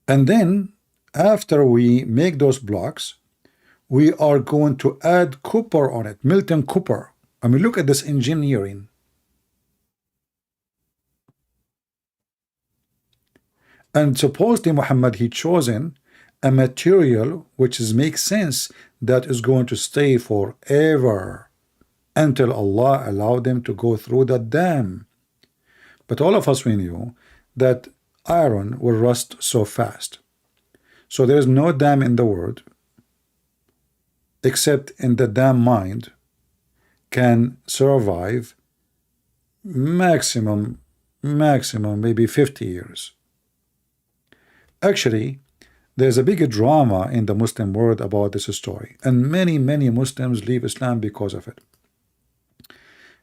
And then after we make those blocks, we are going to add copper on it, molten copper. I mean, look at this engineering. And supposedly Muhammad, he chosen a material which makes sense, that is going to stay forever until Allah allowed them to go through the dam. But all of us, we knew that iron will rust so fast. So there is no dam in the world except in the dam mind can survive maximum maybe 50 years. Actually, there's a big drama in the Muslim world about this story, and many Muslims leave Islam because of it.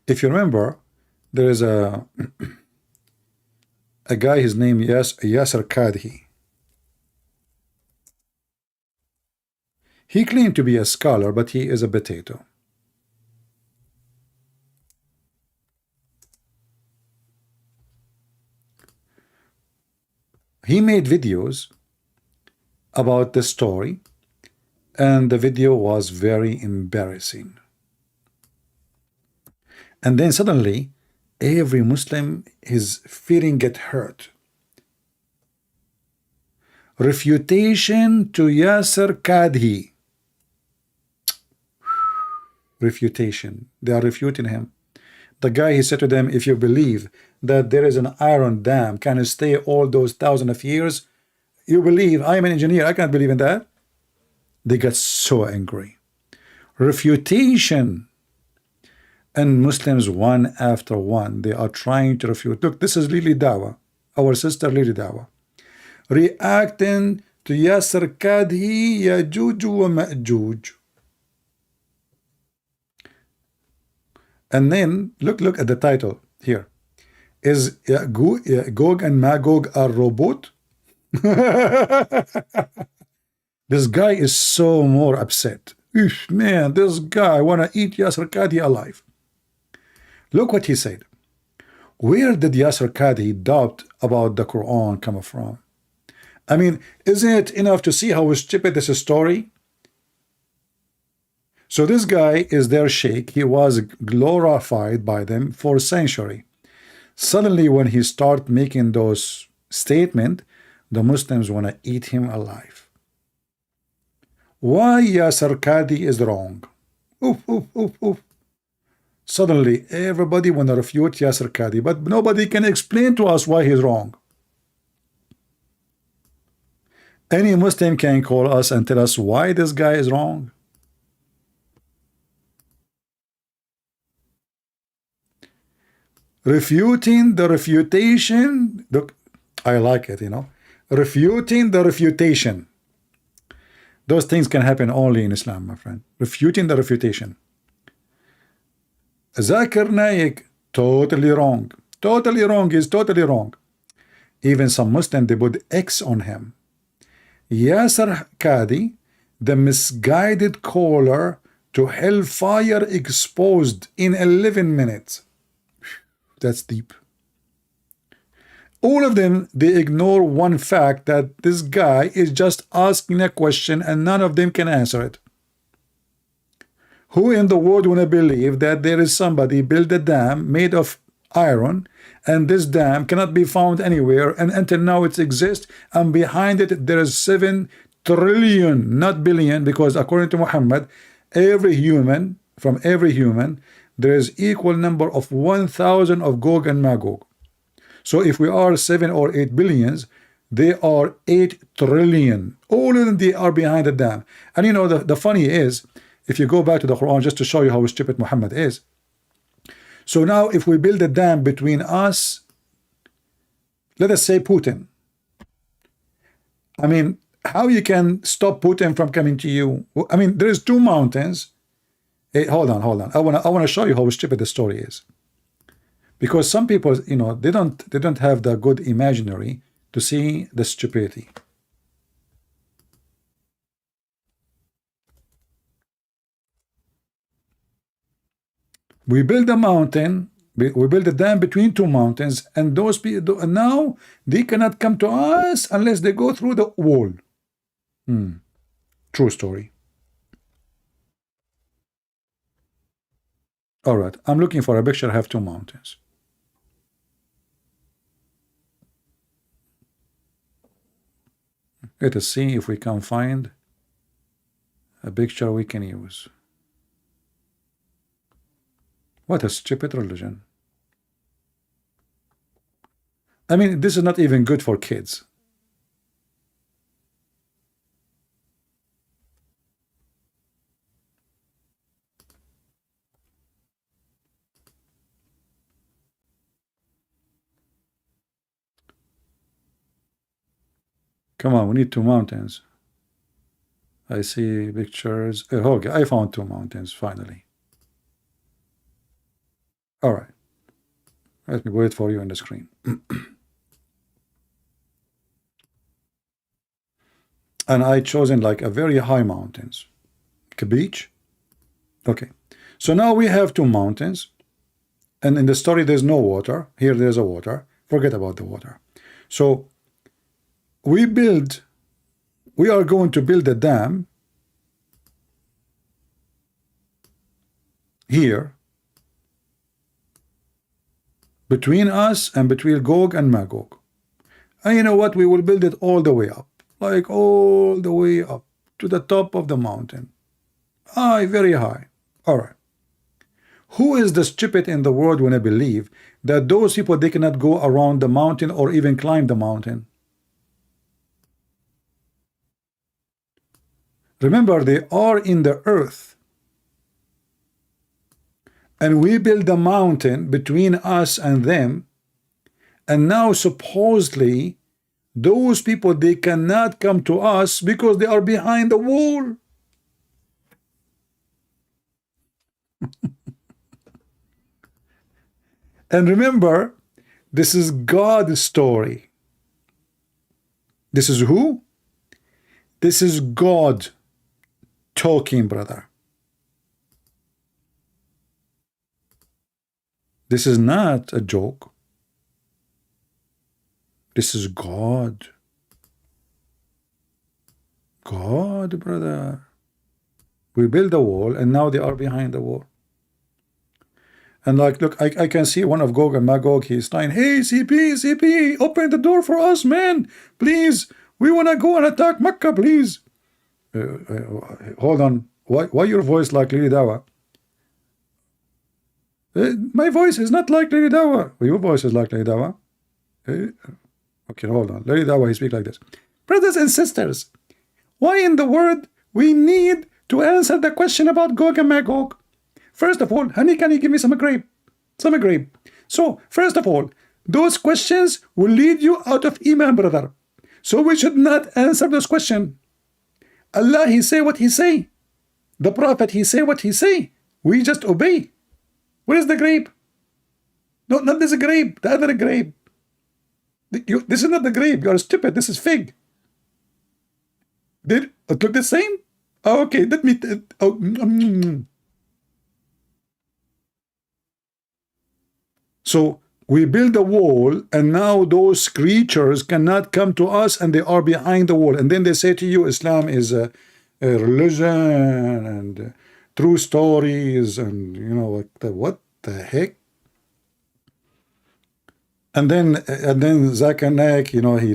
If you remember, there is a guy, his name is Yasser Qadhi. He claimed to be a scholar, but he is a potato. He made videos about the story, and the video was very embarrassing. And then suddenly, every Muslim, his feeling get hurt. Refutation to Yasser Qadhi. Refutation. They are refuting him. The guy, he said to them, if you believe that there is an iron dam can stay all those thousands of years, you believe. I am an engineer, I can't believe in that. They got so angry. Refutation. And Muslims, one after one, they are trying to refute. Look, this is Lily Dawa, our sister Lily Dawa, reacting to Yasser Qadhi, Yajuj wa Ma'juj. And then look at the title here. Is Gog and Magog a robot? This guy is so more upset. Eesh, man, this guy wanna eat Yasser Qadhi alive. Look what he said. Where did Yasser Qadhi doubt about the Quran come from? I mean, isn't it enough to see how stupid this story? So this guy is their sheikh. He was glorified by them for a century. Suddenly, when he start making those statements, the Muslims want to eat him alive. why Yasser Qadi is wrong. Oof, oof, oof, oof. Suddenly, everybody want to refute Yasser Qadi, but nobody can explain to us why he's wrong. Any Muslim can call us and tell us why this guy is wrong. Refuting the refutation. Look, I like it, Refuting the refutation. Those things can happen only in Islam, my friend. Refuting the refutation. Zakir Naik, totally wrong. Totally wrong is totally wrong. Even some Muslims, they put X on him. Yasser Qadi, the misguided caller to hellfire, exposed in 11 minutes. That's deep. All of them, they ignore one fact, that this guy is just asking a question and none of them can answer it. Who in the world want to believe that there is somebody built a dam made of iron and this dam cannot be found anywhere, and until now it exists, and behind it there is 7 trillion, not billion, because according to Muhammad, every human, from every human, there is equal number of 1,000 of Gog and Magog. So if we are 7 or 8 billions, they are 8 trillion. All of them, they are behind the dam. And the funny is, if you go back to the Quran, just to show you how stupid Muhammad is. So now if we build a dam between us, let us say Putin. I mean, how you can stop Putin from coming to you? I mean, there is 2 mountains. Hey, hold on. I wanna show you how stupid the story is. Because some people, they don't have the good imaginary to see the stupidity. We build a mountain, we build a dam between 2 mountains, and those people now they cannot come to us unless they go through the wall. True story. All right, I'm looking for a picture. I have 2 mountains. Let us see if we can find a picture we can use. What a stupid religion. I mean, this is not even good for kids. Come on, we need 2 mountains. I see pictures. Okay, I found 2 mountains finally. All right. Let me wait for you on the screen. And I chosen like a very high mountains. Like a beach. Okay. So now we have 2 mountains. And in the story there's no water. Here there's a water. Forget about the water. So we are going to build a dam here between us and between Gog and Magog. And you know what? We will build it all the way up, like all the way up to the top of the mountain. High, very high. All right. Who is the stupid in the world when I believe that those people, they cannot go around the mountain or even climb the mountain? Remember, they are in the earth. And we build a mountain between us and them. And now supposedly those people, they cannot come to us because they are behind the wall. And remember, this is God's story. This is who? This is God talking, brother. This is not a joke. This is God. God, brother. We build a wall and now they are behind the wall. And like, look, I can see one of Gog and Magog. He's saying, hey, CP, open the door for us, man. Please, we want to go and attack Mecca, please. Hold on. Why your voice like Lily Dawa? My voice is not like Lily Dawa. Your voice is like Lily Dawa. Okay, hold on. Lily Dawa, he speak like this. Brothers and sisters, why in the world we need to answer the question about Gog and Magog? First of all, honey, can you give me some grape? Some grape. So, first of all, those questions will lead you out of Iman, brother. So we should not answer those questions. Allah, He say what He say. The Prophet, He say what He say. We just obey. Where is the grape? No, not this grape. The other grape. This is not the grape. You are stupid. This is fig. Did it look the same? Oh, okay, let me. So we build a wall, and now those creatures cannot come to us, and they are behind the wall. And then they say to you, Islam is a religion and true stories, and you know what the heck. And then Zakir Naik, you know, he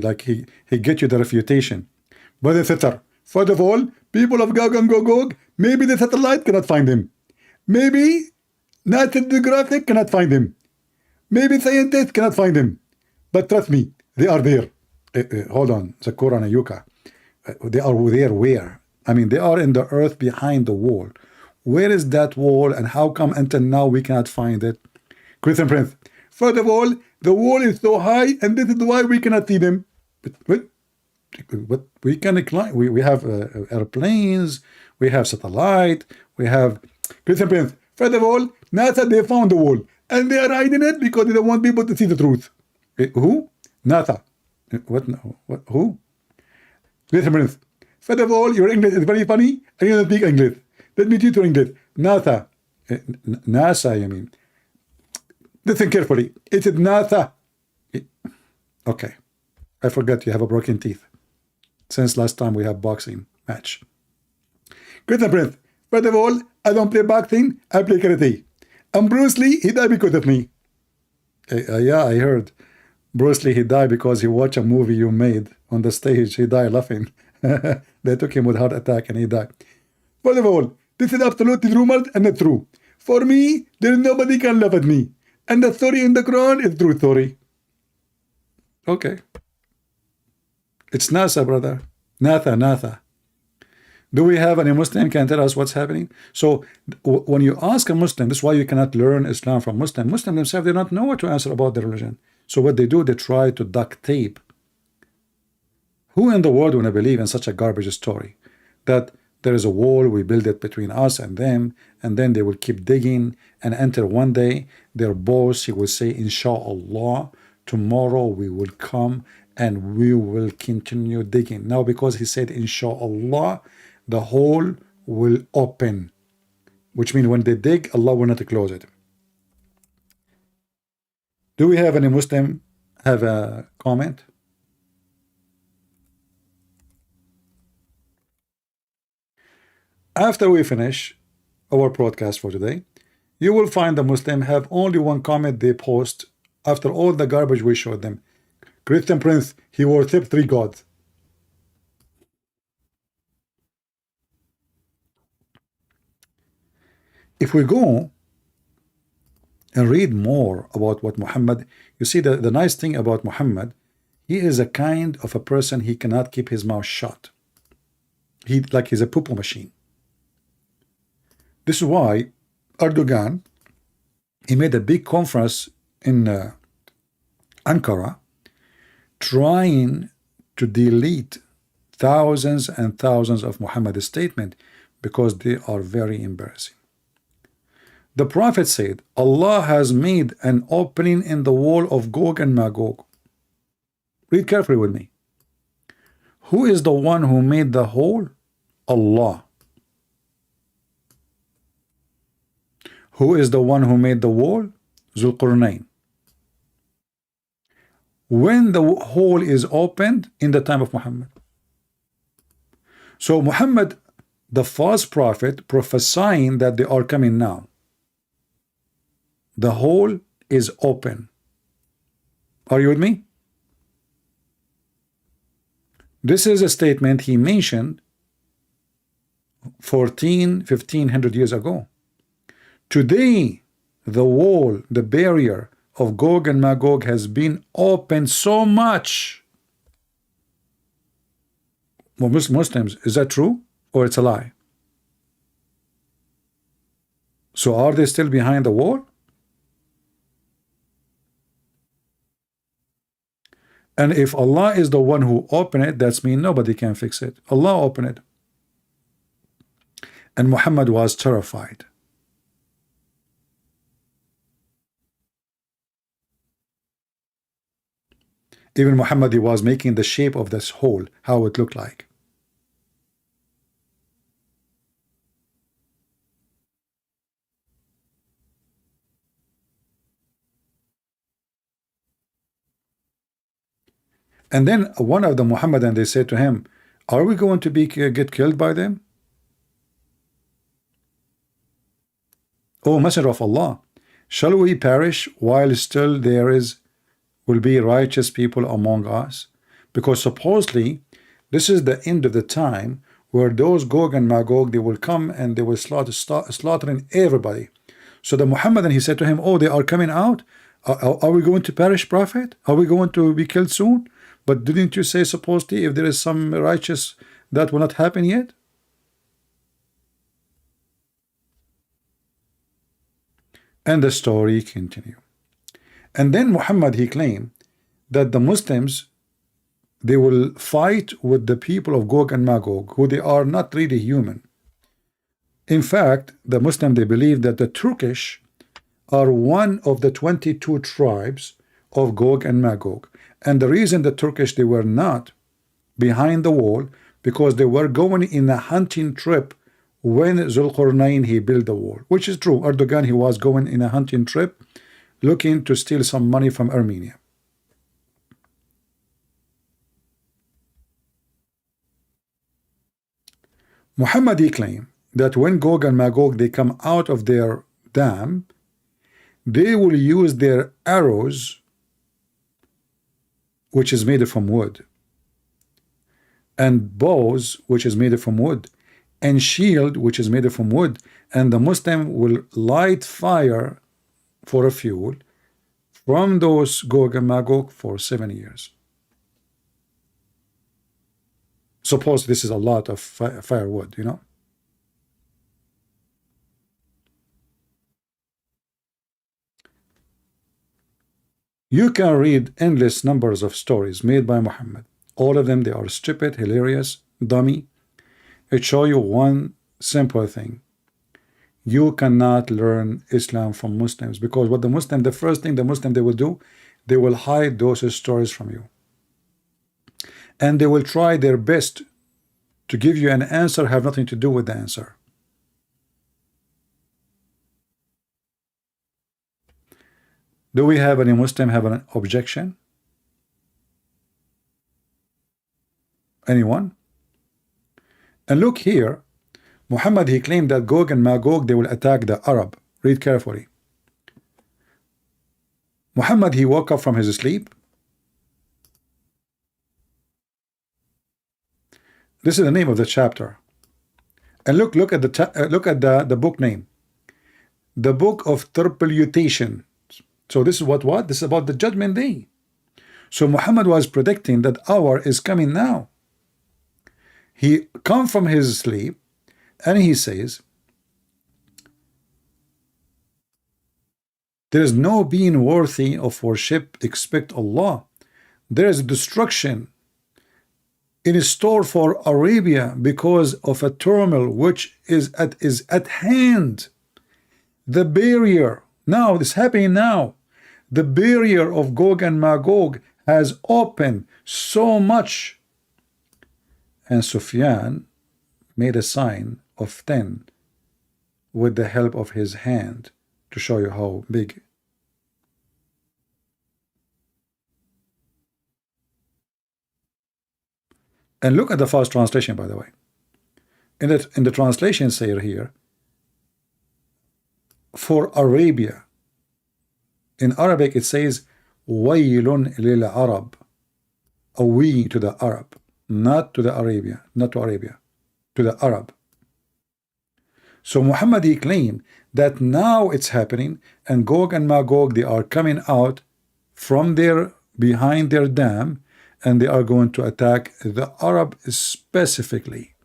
get you the refutation. But the Thitr, first of all, people of Gog and Gogog, maybe the satellite cannot find him. Maybe National Geographic cannot find him. Maybe scientists cannot find him. But trust me, they are there. Hold on, Zakura and Ayuka. They are there where? I mean, they are in the earth behind the wall. Where is that wall, and how come until now we cannot find it? Christian Prince, first of all, the wall is so high, and this is why we cannot see them. But we can climb. We have airplanes, we have satellite, we have. Christian Prince, first of all, NASA, they found the wall, and they are hiding it because they don't want people to see the truth. Who? NASA. What? Who? Christian Prince, first of all, your English is very funny, and you don't speak English. Let me teach you English. NASA. NASA, you mean. Listen carefully. It is NASA. Okay. I forgot you have a broken teeth. Since last time we have boxing match. Christian Prince, first of all, I don't play boxing, I play karate. And Bruce Lee, he died because of me. Yeah, I heard. Bruce Lee, he died because he watched a movie you made on the stage. He died laughing. They took him with heart attack and he died. First of all, this is absolutely rumored and not true. For me, there is nobody can laugh at me. And the story in the Quran is true story. Okay. It's NASA, brother. NASA. Do we have any Muslim can tell us what's happening? So when you ask a Muslim, this is why you cannot learn Islam from Muslim. Muslims themselves, they don't know what to answer about their religion. So what they do, they try to duct tape. Who in the world would believe in such a garbage story? That there is a wall, we build it between us and them, and then they will keep digging, and until one day, their boss, he will say, Inshallah, tomorrow we will come and we will continue digging. Now, because he said, Inshallah, the hole will open, which means when they dig, Allah will not close it. Do we have any Muslim have a comment? After we finish our broadcast for today, you will find the Muslim have only one comment they post after all the garbage we showed them. Christian Prince, he worshipped 3 gods. If we go and read more about what Muhammad, you see the nice thing about Muhammad, he is a kind of a person, he cannot keep his mouth shut. He's a poo-poo machine. This is why Erdogan, he made a big conference in Ankara, trying to delete thousands and thousands of Muhammad's statements because they are very embarrassing. The Prophet said, Allah has made an opening in the wall of Gog and Magog. Read carefully with me. Who is the one who made the hole? Allah. Who is the one who made the wall? Zulqarnain. When the hole is opened? In the time of Muhammad. So Muhammad, the false prophet, prophesying that they are coming now. The hole is open. Are you with me? This is a statement he mentioned 1500 years ago. Today, the wall, the barrier of Gog and Magog has been opened so much. Well, Muslims, is that true or it's a lie? So are they still behind the wall? And if Allah is the one who opened it, that's mean nobody can fix it. Allah opened it. And Muhammad was terrified. Even Muhammad, he was making the shape of this hole, how it looked like. And then one of the Muhammadan, they said to him, are we going to get killed by them? O Messenger of Allah, shall we perish while still will be righteous people among us? Because supposedly this is the end of the time where those Gog and Magog, they will come and they will slaughtering everybody. So the Muhammadan, he said to him, oh, they are coming out? Are we going to perish, Prophet? Are we going to be killed soon? But didn't you say supposedly if there is some righteous, that will not happen yet? And the story continues. And then Muhammad, he claimed that the Muslims, they will fight with the people of Gog and Magog, who they are not really human. In fact, the Muslim, they believe that the Turkish are one of the 22 tribes of Gog and Magog. And the reason the Turkish, they were not behind the wall, because they were going in a hunting trip when Zulqarnain, he built the wall, which is true. Erdogan, he was going in a hunting trip looking to steal some money from Armenia. Muhammad, he claimed that when Gog and Magog, they come out of their dam, they will use their arrows, which is made from wood, and bows, which is made from wood, and shield, which is made from wood, and the Muslim will light fire for a fuel from those Gog and Magog for 7 years. Suppose this is a lot of firewood, you know. You can read endless numbers of stories made by Muhammad. All of them, they are stupid, hilarious, dummy. It shows you one simple thing. You cannot learn Islam from Muslims, because what the first thing the Muslim they will do, they will hide those stories from you. And they will try their best to give you an answer, have nothing to do with the answer. Do we have any Muslim have an objection? Anyone? And look here, Muhammad, he claimed that Gog and Magog, they will attack the Arab. Read carefully. Muhammad, he woke up from his sleep. This is the name of the chapter. And look at the book name. The Book of Turpituation. So this is what? This is about the judgment day. So Muhammad was predicting that hour is coming now. He come from his sleep and he says, there is no being worthy of worship except Allah. There is destruction in store for Arabia because of a turmoil which is at hand. The barrier, now it's happening now. The barrier of Gog and Magog has opened so much. And Sufyan made a sign of 10 with the help of his hand to show you how big. And look at the first translation, by the way. In the translation say here, for Arabia. In Arabic it says, Waylun lil Arab. A we to the Arab, not to the Arabia, not to Arabia, to the Arab. So Muhammad, he claimed that now it's happening, and Gog and Magog, they are coming out from their behind their dam, and they are going to attack the Arab specifically.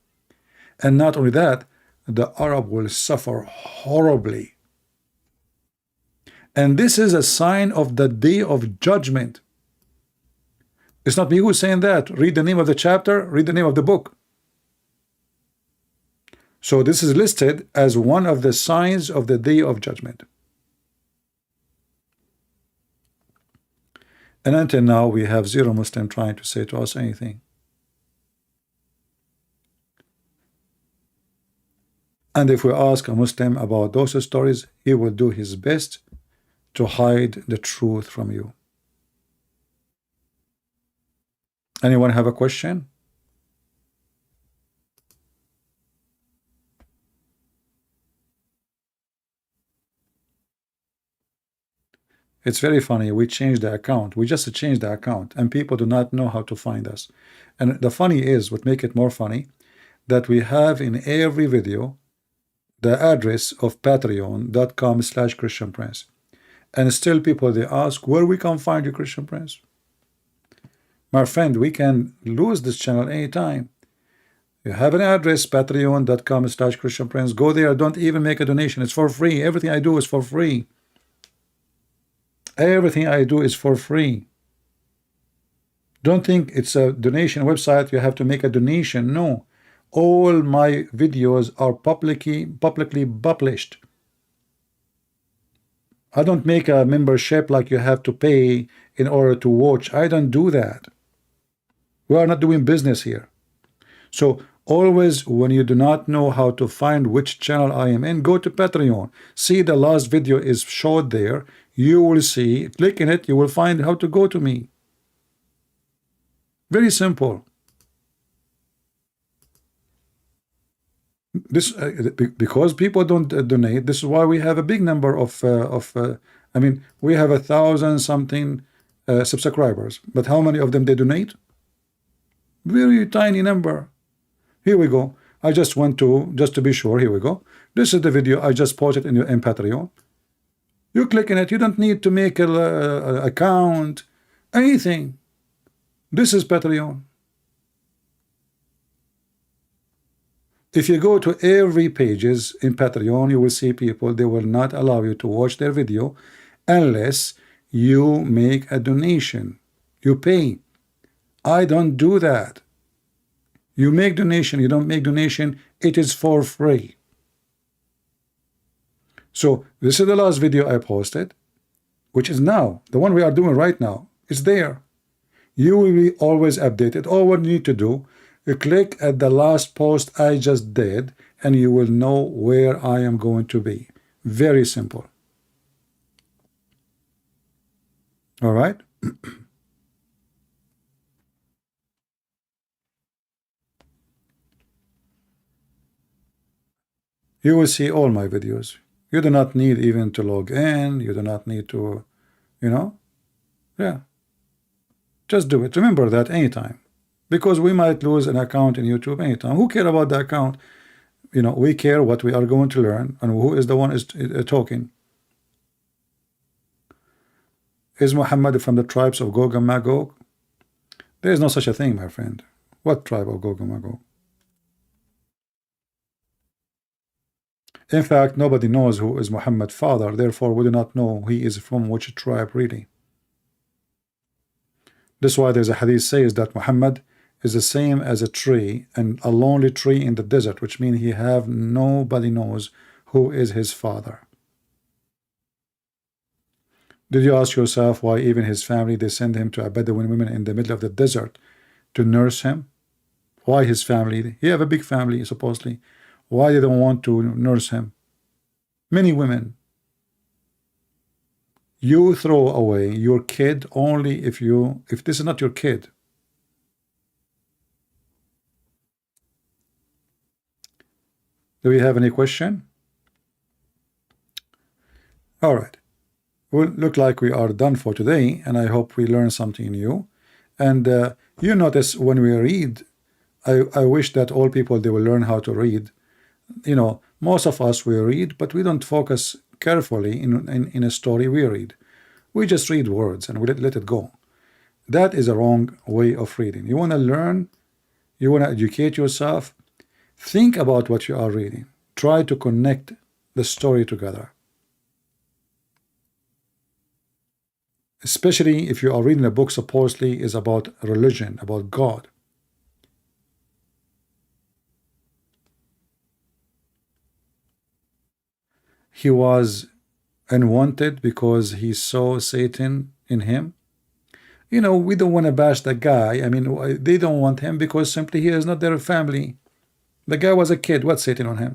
And not only that, the Arab will suffer horribly. And this is a sign of the day of judgment. It's not me who's saying that. Read the name of the chapter, read the name of the book. So this is listed as one of the signs of the day of judgment. And until now, we have zero Muslim trying to say to us anything. And if we ask a Muslim about those stories, he will do his best to hide the truth from you. Anyone have a question? It's very funny. We changed the account. We just changed the account, and people do not know how to find us. And the funny is, what make it more funny, that we have in every video the address of patreon.com/Christian Prince. And still people, they ask, where we can find you, Christian Prince? My friend, we can lose this channel anytime. You have an address, patreon.com/Christian Prince. Go there. Don't even make a donation. It's for free. Everything I do is for free. Everything I do is for free. Don't think it's a donation website. You have to make a donation. No. All my videos are publicly published. I don't make a membership like you have to pay in order to watch. I don't do that. We are not doing business here. So always, when you do not know how to find which channel I am in, go to Patreon. See, the last video is showed there. You will see, click in it, you will find how to go to me. Very simple. This because people don't donate. This is why we have a big number of I mean, we have 1,000 something subscribers, but how many of them they donate? Very tiny number. Here we go. I just went to, just to be sure. Here we go. This is the video I just posted in Patreon. You click in it. You don't need to make a account, anything. This is Patreon. If you go to every pages in Patreon, you will see people, they will not allow you to watch their video unless you make a donation. You pay. I don't do that. You make donation, you don't make donation, it is for free. So this is the last video I posted, which is now, the one we are doing right now. It's there. You will be always updated. All what you need to do, you click at the last post I just did, and you will know where I am going to be. Very simple. All right. You will see all my videos. You do not need even to log in. You do not need to, yeah. Just do it. Remember that anytime. Because we might lose an account in YouTube anytime. Who care about the account? We care what we are going to learn and who is the one is talking. Is Muhammad from the tribes of Gog and Magog? There is no such a thing, my friend. What tribe of Gog and Magog? In fact, nobody knows who is Muhammad's father. Therefore, we do not know he is from which tribe really. That's why there's a hadith says that Muhammad is the same as a tree, and a lonely tree in the desert, which means nobody knows who is his father. Did you ask yourself why even his family, they send him to a Bedouin woman in the middle of the desert to nurse him? Why his family? He have a big family, supposedly. Why they don't want to nurse him? Many women. You throw away your kid only if this is not your kid. Do we have any question? All right. Well, look like we are done for today, and I hope we learned something new. And you notice when we read, I wish that all people, they will learn how to read. Most of us, we read, but we don't focus carefully in a story we read. We just read words and we let it go. That is a wrong way of reading. You want to learn, you want to educate yourself, think about what you are reading. Try to connect the story together. Especially if you are reading a book supposedly is about religion, about God. He was unwanted because he saw Satan in him. You know, we don't want to bash the guy. I mean, they don't want him because simply he is not their family. The guy was a kid. What's Satan on him?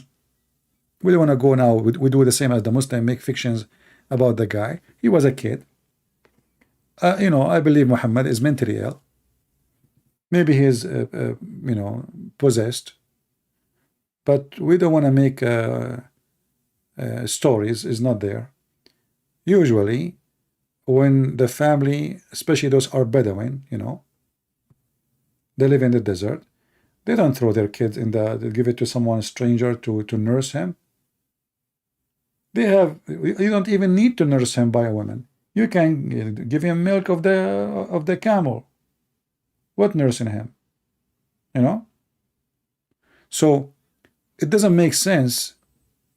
We don't want to go now. We do the same as the Muslim, make fictions about the guy. He was a kid. You know, I believe Muhammad is mentally ill. Maybe he is, you know, possessed. But we don't want to make stories. Is not there. Usually, when the family, especially those are Bedouin, you know, they live in the desert. They don't throw their kids in they give it to someone stranger to nurse him. You don't even need to nurse him by a woman. You can give him milk of the camel. What nursing him? You know? So it doesn't make sense.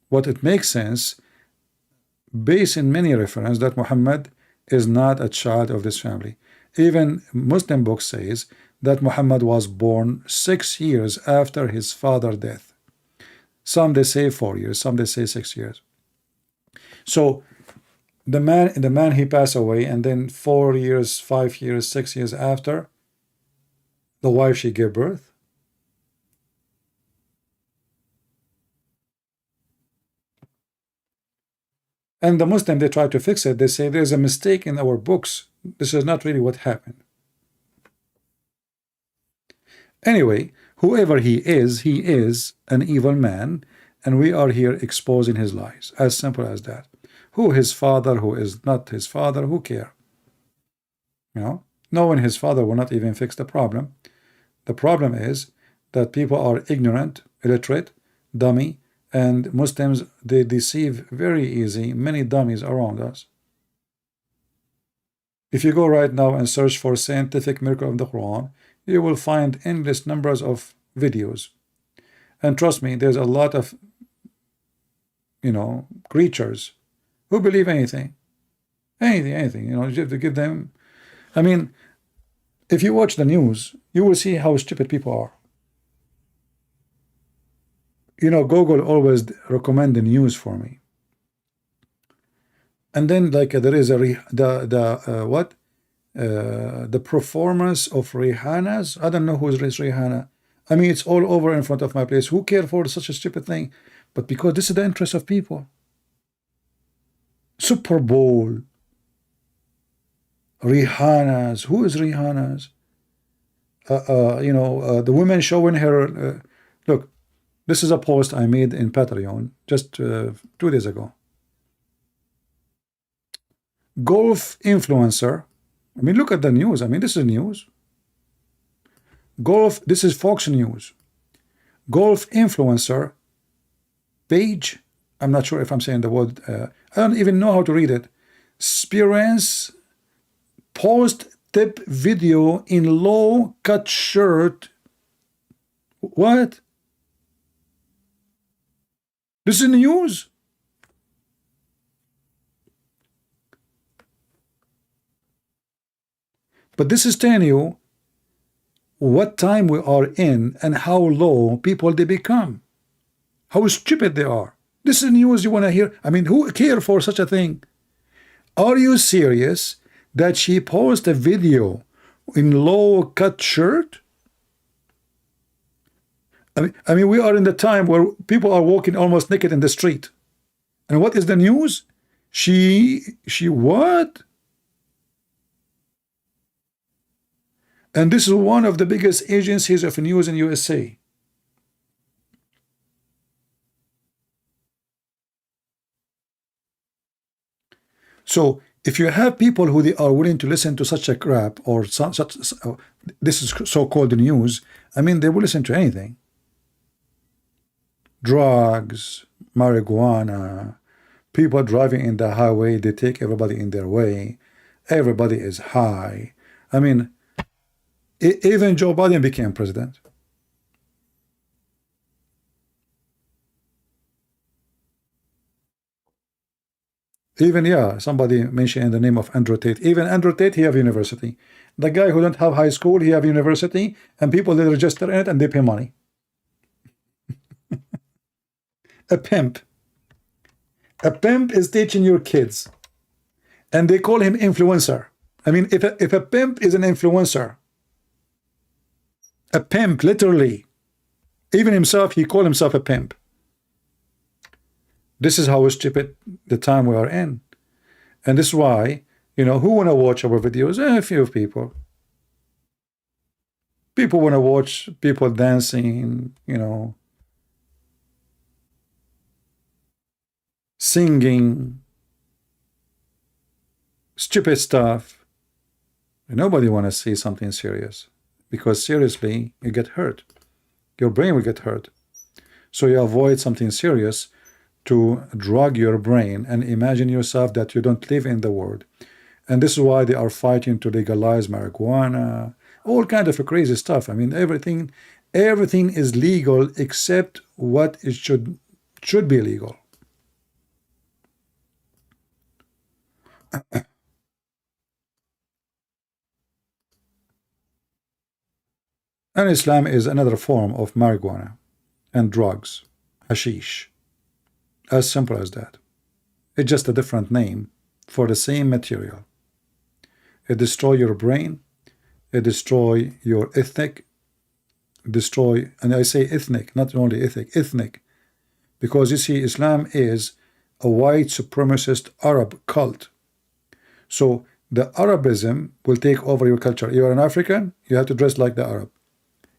What it makes sense, based in many references, that Muhammad is not a child of this family. Even Muslim book says that Muhammad was born 6 years after his father's death. Some they say 4 years, some they say 6 years. So the man he passed away, and then 4 years, 5 years, 6 years after, the wife she gave birth. And the Muslim, they try to fix it. They say there's a mistake in our books. This is not really what happened. Anyway, whoever he is an evil man, and we are here exposing his lies. As simple as that. Who his father, who is not his father, who care? You know, knowing his father will not even fix the problem. The problem is that people are ignorant, illiterate, dummy, and Muslims, they deceive very easy. Many dummies around us. If you go right now and search for scientific miracle of the Quran, you will find endless numbers of videos. And trust me, there's a lot of, you know, creatures who believe anything. Anything, you know, you have to give them. I mean, if you watch the news, you will see how stupid people are. You know, Google always recommend the news for me. And then, like, there is the performance of Rihanna's. I don't know who is Rihanna. I mean, it's all over in front of my place. Who cares for such a stupid thing? But because this is the interest of people. Super Bowl. Rihanna's. Who is Rihanna's? You know, the women showing her. Look, this is a post I made in Patreon just 2 days ago. Golf influencer. I mean, look at the news. I mean, this is news. Golf, this is Fox News. Golf influencer page. I'm not sure if I'm saying the word. I don't even know how to read it. Experience post tip video in low cut shirt. What? This is news. But this is telling you what time we are in and how low people they become. How stupid they are. This is news you want to hear. I mean, who cares for such a thing? Are you serious that she posted a video in low cut shirt? I mean, we are in the time where people are walking almost naked in the street. And what is the news? She what? And this is one of the biggest agencies of news in USA. So if you have people who they are willing to listen to such a crap or this is so-called news, I mean, they will listen to anything. Drugs, marijuana, people driving in the highway, they take everybody in their way. Everybody is high. I mean, even Joe Biden became president. Even, yeah, somebody mentioned the name of Andrew Tate. Even Andrew Tate, he have university. The guy who don't have high school, he have university, and people they register in it and they pay money. A pimp. A pimp is teaching your kids, and they call him influencer. I mean, if a pimp is an influencer, a pimp, literally, even himself, he called himself a pimp. This is how stupid the time we are in. And this is why, you know, who want to watch our videos? A few people. People want to watch people dancing, you know, singing, stupid stuff. Nobody want to see something serious, because seriously, you get hurt. Your brain will get hurt. So you avoid something serious to drug your brain and imagine yourself that you don't live in the world. And this is why they are fighting to legalize marijuana, all kind of crazy stuff. I mean, everything is legal except what it should be legal. And Islam is another form of marijuana and drugs, hashish. As simple as that. It's just a different name for the same material. It destroys your brain, it destroys your ethnic, and I say ethnic, not only ethnic, because you see, Islam is a white supremacist Arab cult. So the Arabism will take over your culture. You are an African, you have to dress like the Arab.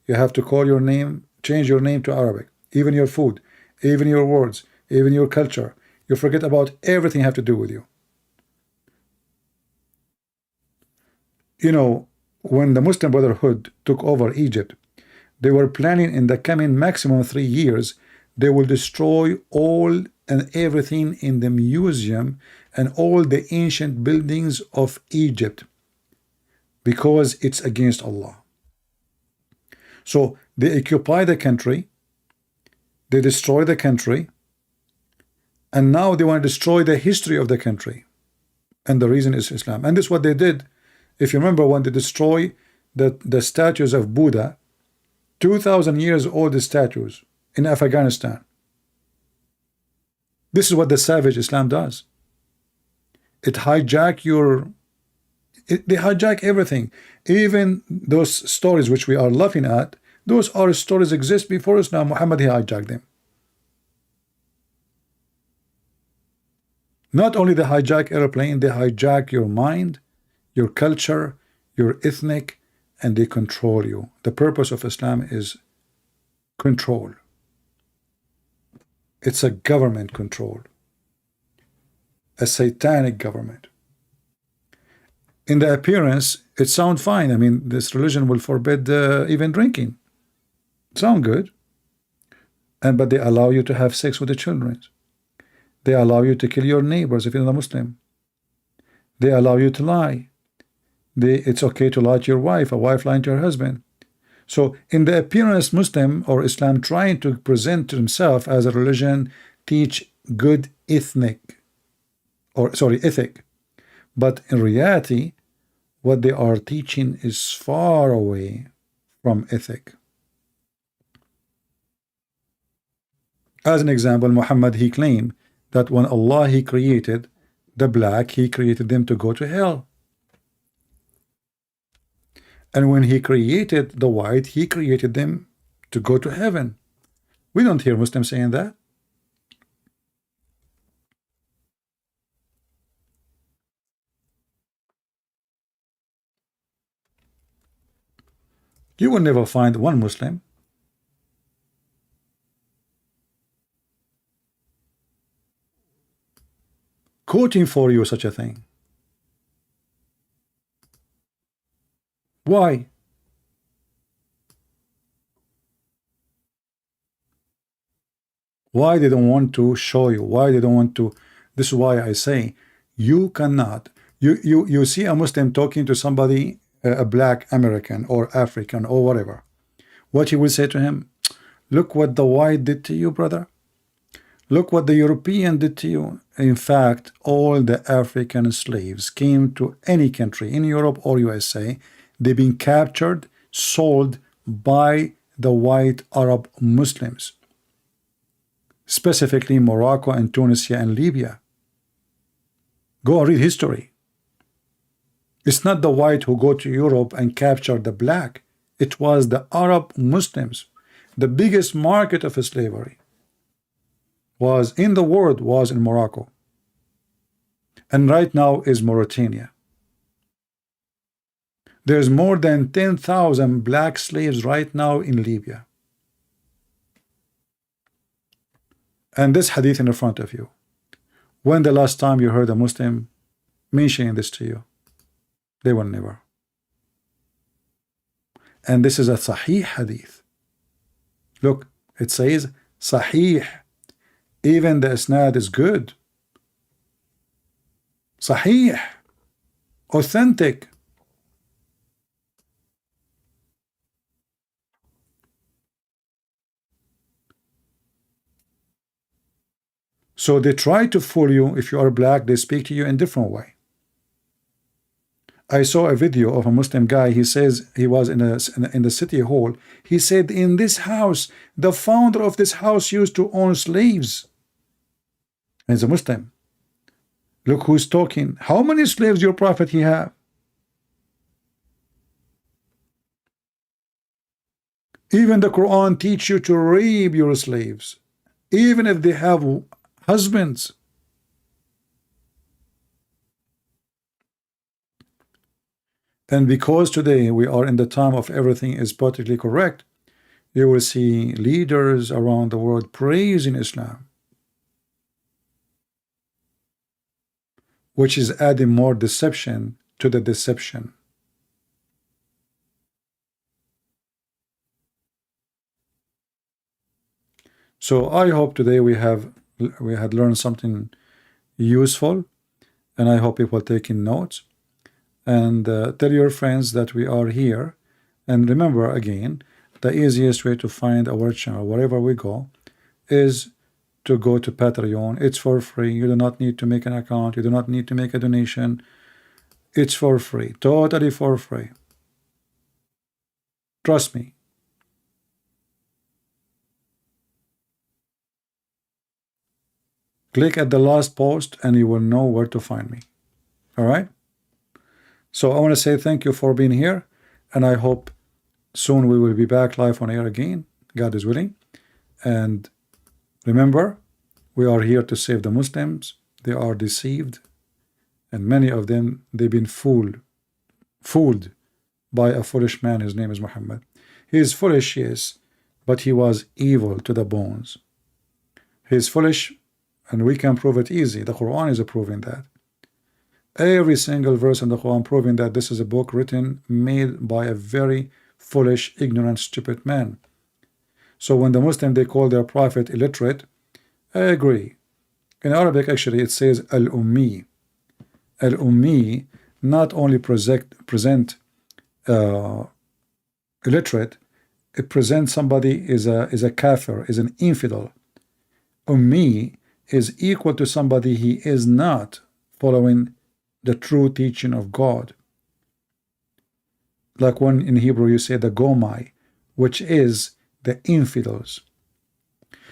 You have to call your name, change your name to Arabic, even your food, even your words, even your culture. You forget about everything have to do with you. You know, when the Muslim Brotherhood took over Egypt, they were planning in the coming maximum 3 years, they will destroy all and everything in the museum and all the ancient buildings of Egypt, because it's against Allah. So they occupy the country, they destroy the country, and now they want to destroy the history of the country. And the reason is Islam. And this is what they did. If you remember, when they destroy the statues of Buddha, 2,000 years old statues in Afghanistan. This is what the savage Islam does. It hijack they hijack everything. Even those stories which we are laughing at, those are stories exist before Islam. Muhammad, he hijacked them. Not only they hijack airplane, they hijack your mind, your culture, your ethnic, and they control you. The purpose of Islam is control. It's a government control, a satanic government. In the appearance, it sounds fine. I mean, this religion will forbid even drinking. Sound good. But they allow you to have sex with the children. They allow you to kill your neighbors if you're not a Muslim. They allow you to lie. It's okay to lie to your wife, a wife lying to her husband. So in the appearance, Muslim or Islam trying to present to himself as a religion, teach good ethic. But in reality, what they are teaching is far away from ethic. As an example, Muhammad, he claimed that when Allah, he created the black, he created them to go to hell. And when he created the white, he created them to go to heaven. We don't hear Muslims saying that. You will never find one Muslim quoting for you such a thing. Why? Why they don't want to show you? Why they don't want to? This is why I say you cannot. You see a Muslim talking to somebody, a black American or African or whatever. What he will say to him? Look what the white did to you, brother. Look what the European did to you. In fact, all the African slaves came to any country in Europe or USA. They've been captured, sold by the white Arab Muslims, specifically Morocco and Tunisia and Libya. Go and read history. It's not the white who go to Europe and capture the black. It was the Arab Muslims. The biggest market of slavery was in the world was in Morocco, and right now is Mauritania. There's more than 10,000 black slaves right now in Libya. And this hadith in the front of you. When the last time you heard a Muslim mentioning this to you? They will never. And this is a Sahih hadith. Look, it says Sahih. Even the isnad is good. Sahih. Authentic. So they try to fool you. If you are black, they speak to you in a different way. I saw a video of a Muslim guy. He says he was in the city hall. He said, in this house, the founder of this house used to own slaves. And he's a Muslim. Look who's talking. How many slaves your prophet he have? Even the Quran teach you to rape your slaves, even if they have husbands. And because today we are in the time of everything is politically correct, you will see leaders around the world praising Islam, which is adding more deception to the deception. So I hope today we had learned something useful, and I hope people taking notes. And tell your friends that we are here. And remember, again, the easiest way to find our channel wherever we go is to go to Patreon. It's for free. You do not need to make an account. You do not need to make a donation. It's for free, totally for free. Trust me. Click at the last post and you will know where to find me. All right? So I want to say thank you for being here, and I hope soon we will be back live on air again, God is willing. And remember, we are here to save the Muslims. They are deceived, and many of them, they've been fooled by a foolish man. His name is Muhammad. He is foolish, yes, but he was evil to the bones. He is foolish, and we can prove it easy. The Quran is proving that. Every single verse in the Quran proving that this is a book written, made by a very foolish, ignorant, stupid man. So when the Muslim, they call their prophet illiterate, I agree. In Arabic, actually, it says al-ummi. Al-ummi not only present illiterate, it presents somebody is a kafir, is an infidel. Ummi is equal to somebody he is not following the true teaching of God. Like when in Hebrew you say the Gomai, which is the infidels.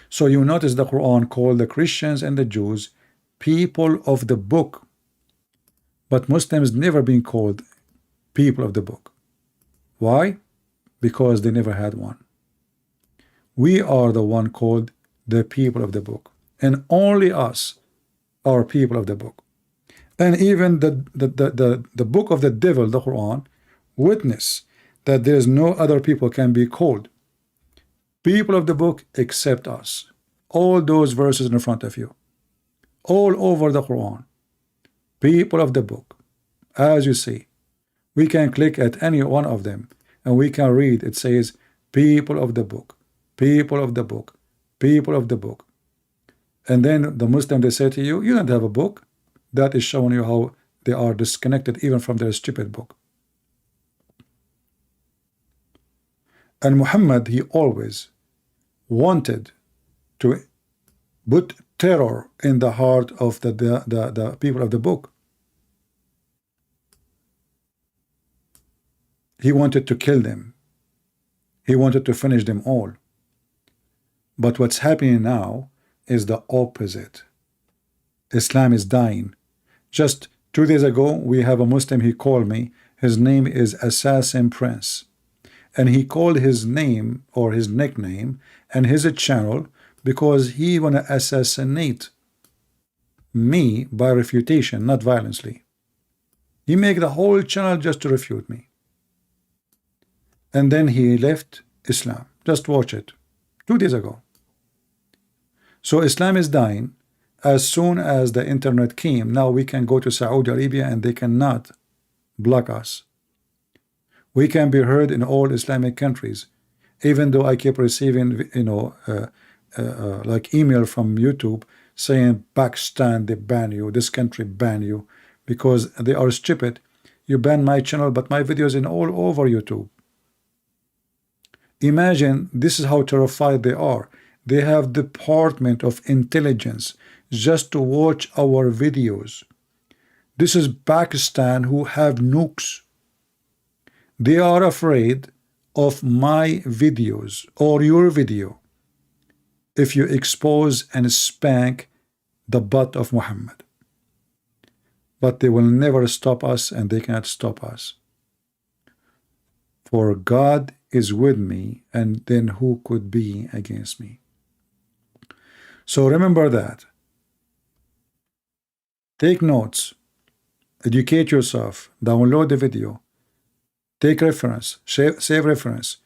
So you notice the Quran called the Christians and the Jews people of the book, but Muslims never been called people of the book. Why? Because they never had one. We are the one called the people of the book, and only us are people of the book. And even the book of the devil, the Quran, witness that there is no other people can be called people of the book except us. All those verses in front of you, all over the Quran, people of the book. As you see, we can click at any one of them and we can read. It says people of the book, people of the book, people of the book. And then the Muslim, they say to you, you don't have a book. That is showing you how they are disconnected even from their stupid book. And Muhammad, he always wanted to put terror in the heart of the people of the book. He wanted to kill them. He wanted to finish them all. But what's happening now is the opposite. Islam is dying. Just 2 days ago, we have a Muslim, he called me. His name is Assassin Prince. And he called his name or his nickname and his channel because he want to assassinate me by refutation, not violently. He make the whole channel just to refute me. And then he left Islam. Just watch it. 2 days ago. So Islam is dying. As soon as the internet came, now we can go to Saudi Arabia and they cannot block us. We can be heard in all Islamic countries. Even though I keep receiving, like email from YouTube saying Pakistan, they ban you, this country ban you, because they are stupid. You ban my channel, but my videos in all over YouTube. Imagine, this is how terrified they are. They have Department of Intelligence just to watch our videos. This is Pakistan who have nukes. They are afraid of my videos or your video if you expose and spank the butt of Muhammad. But they will never stop us, and they cannot stop us. For God is with me, and then who could be against me? So remember that. Take notes, educate yourself, download the video, take reference, save reference.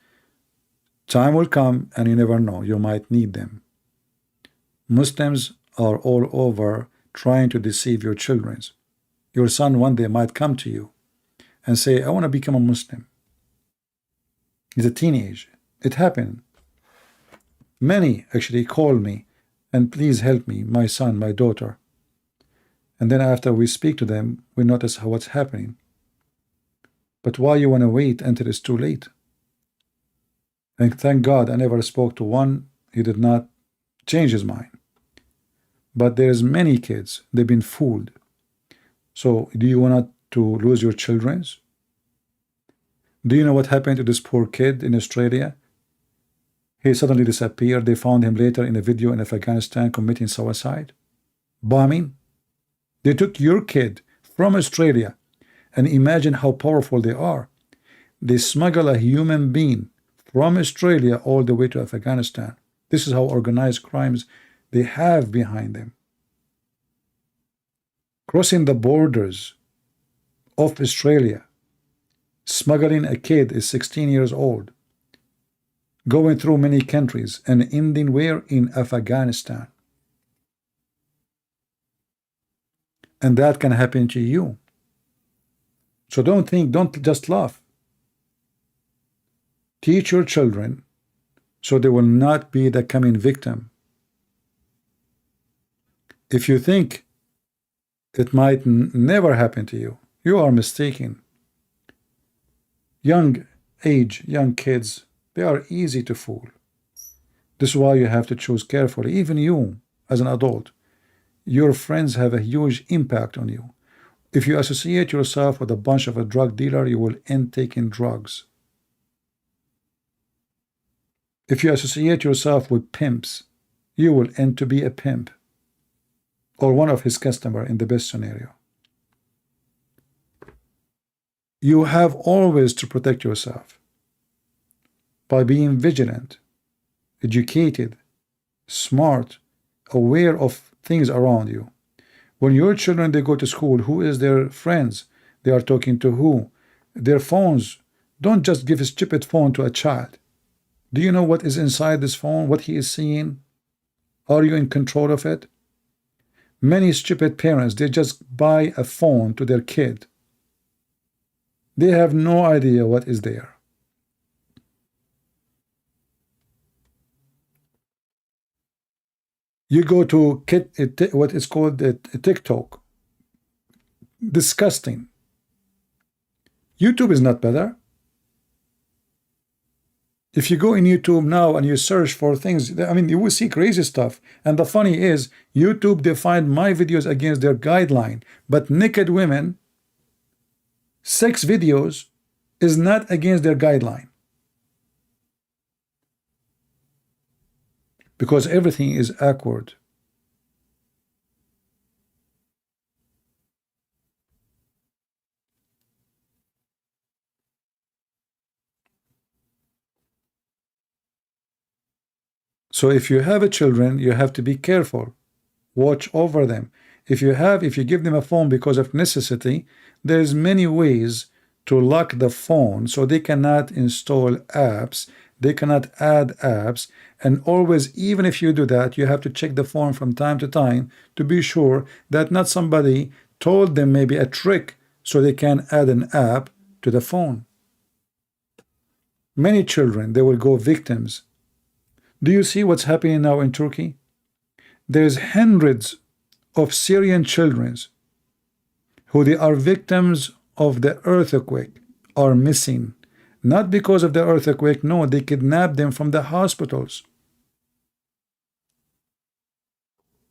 Time will come and you never know, you might need them. Muslims are all over trying to deceive your children. Your son one day might come to you and say, I want to become a Muslim. He's a teenager. It happened. Many actually call me and please help me, my son, my daughter. And then after we speak to them, we notice what's happening. But why you want to wait until it's too late? And thank God I never spoke to one. He did not change his mind. But there's many kids, they've been fooled. So do you want to lose your children? Do you know what happened to this poor kid in Australia? He suddenly disappeared. They found him later in a video in Afghanistan committing suicide. Bombing. They took your kid from Australia, and imagine how powerful they are. They smuggle a human being from Australia all the way to Afghanistan. This is how organized crimes they have behind them. Crossing the borders of Australia, smuggling a kid is 16 years old, going through many countries and ending where? In Afghanistan. And that can happen to you. So don't just laugh. Teach your children so they will not be the coming victim. If you think it might never happen to you, you are mistaken. Young kids, they are easy to fool. This is why you have to choose carefully. Even you, as an adult, your friends have a huge impact on you. If you associate yourself with a bunch of a drug dealer, you will end taking drugs. If you associate yourself with pimps, you will end to be a pimp or one of his customers in the best scenario. You have always to protect yourself by being vigilant, educated, smart, aware of things around you. When your children, they go to school, who is their friends? They are talking to who? Their phones. Don't just give a stupid phone to a child. Do you know what is inside this phone? What he is seeing? Are you in control of it? Many stupid parents, they just buy a phone to their kid. They have no idea what is there. You go to what is called TikTok. Disgusting. YouTube is not better. If you go in YouTube now and you search for things, I mean, you will see crazy stuff. And the funny is, YouTube defined my videos against their guideline, but naked women, sex videos, is not against their guideline. Because everything is awkward. So if you have children, you have to be careful. Watch over them. If you give them a phone because of necessity, there's many ways to lock the phone so they cannot install apps, they cannot add apps, and always, even if you do that, you have to check the phone from time to time to be sure that not somebody told them maybe a trick so they can add an app to the phone. Many children, they will go victims. Do you see what's happening now in Turkey? There's hundreds of Syrian children who they are victims of the earthquake are missing. Not because of the earthquake, no, they kidnapped them from the hospitals.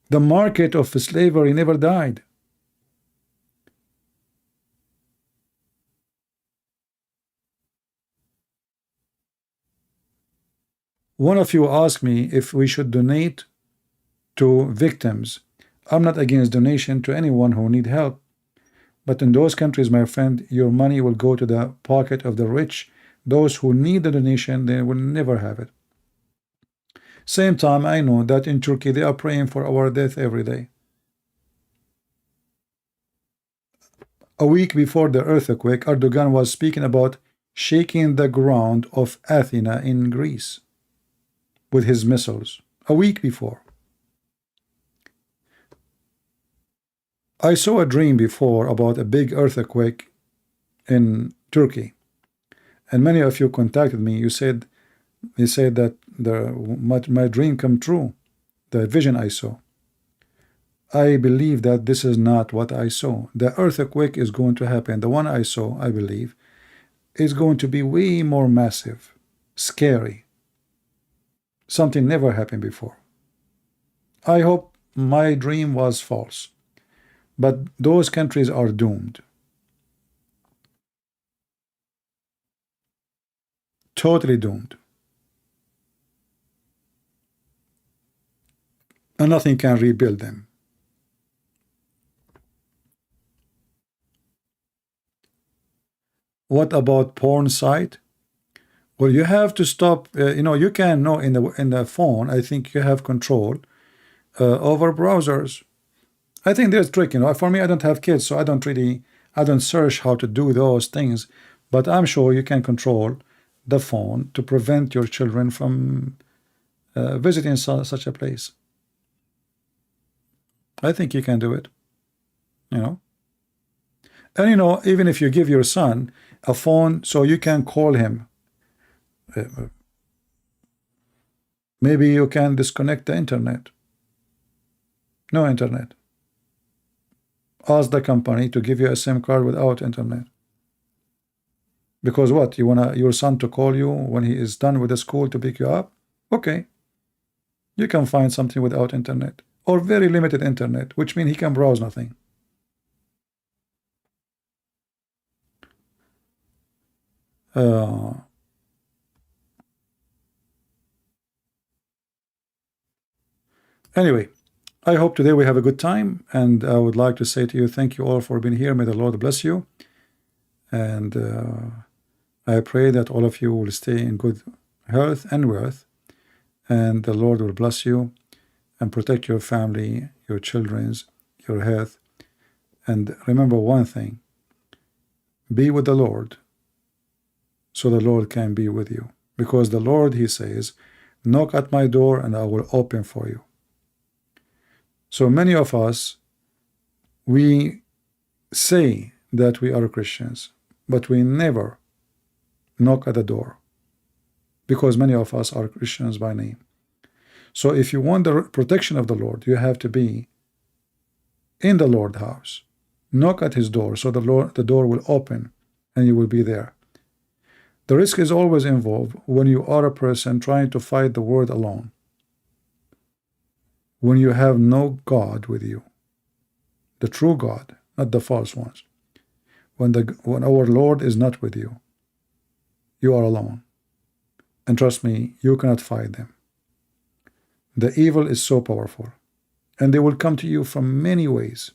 The market of slavery never died. One of you asked me if we should donate to victims. I'm not against donation to anyone who need help. But in those countries, my friend, your money will go to the pocket of the rich. Those who need the donation, they will never have it. Same time, I know that in Turkey, they are praying for our death every day. A week before the earthquake, Erdogan was speaking about shaking the ground of Athens in Greece with his missiles. A week before. I saw a dream before about a big earthquake in Turkey, and many of you contacted me. You said that my dream come true, the vision I saw. I believe that this is not what I saw. The earthquake is going to happen. The one I saw, I believe, is going to be way more massive, scary. Something never happened before. I hope my dream was false. But those countries are doomed. Totally doomed. And nothing can rebuild them. What about porn site? Well, you have to stop. You can know in the phone. I think you have control over browsers. I think there's a trick. For me, I don't have kids, so I don't search how to do those things. But I'm sure you can control the phone to prevent your children from visiting such a place. I think you can do it. And even if you give your son a phone so you can call him, maybe you can disconnect the internet. No internet. Ask the company to give you a SIM card without internet. Because what? You want your son to call you when he is done with the school to pick you up? Okay. You can find something without internet. Or very limited internet, which means he can browse nothing. Anyway, I hope today we have a good time, and I would like to say to you, thank you all for being here. May the Lord bless you. And I pray that all of you will stay in good health and wealth, and the Lord will bless you and protect your family, your children's, your health. And remember one thing, be with the Lord so the Lord can be with you. Because the Lord, he says, knock at my door and I will open for you. So many of us, we say that we are Christians, but we never knock at the door, because many of us are Christians by name. So if you want the protection of the Lord, you have to be in the Lord's house. Knock at his door, so the door will open and you will be there. The risk is always involved when you are a person trying to fight the word alone, when you have no God with you, the true God, not the false ones. When our Lord is not with you, you are alone. And trust me, you cannot fight them. The evil is so powerful, and they will come to you from many ways.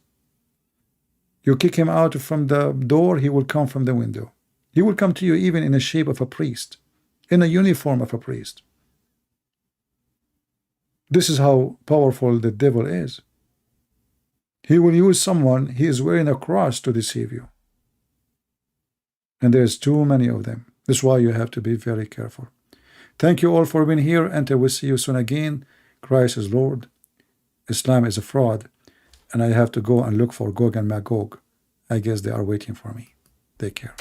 You kick him out from the door, he will come from the window. He will come to you even in the shape of a priest, in a uniform of a priest. This is how powerful the devil is. He will use someone, he is wearing a cross to deceive you. And there's too many of them. That's why you have to be very careful. Thank you all for being here, and I will see you soon again. Christ is Lord. Islam is a fraud. And I have to go and look for Gog and Magog. I guess they are waiting for me. Take care.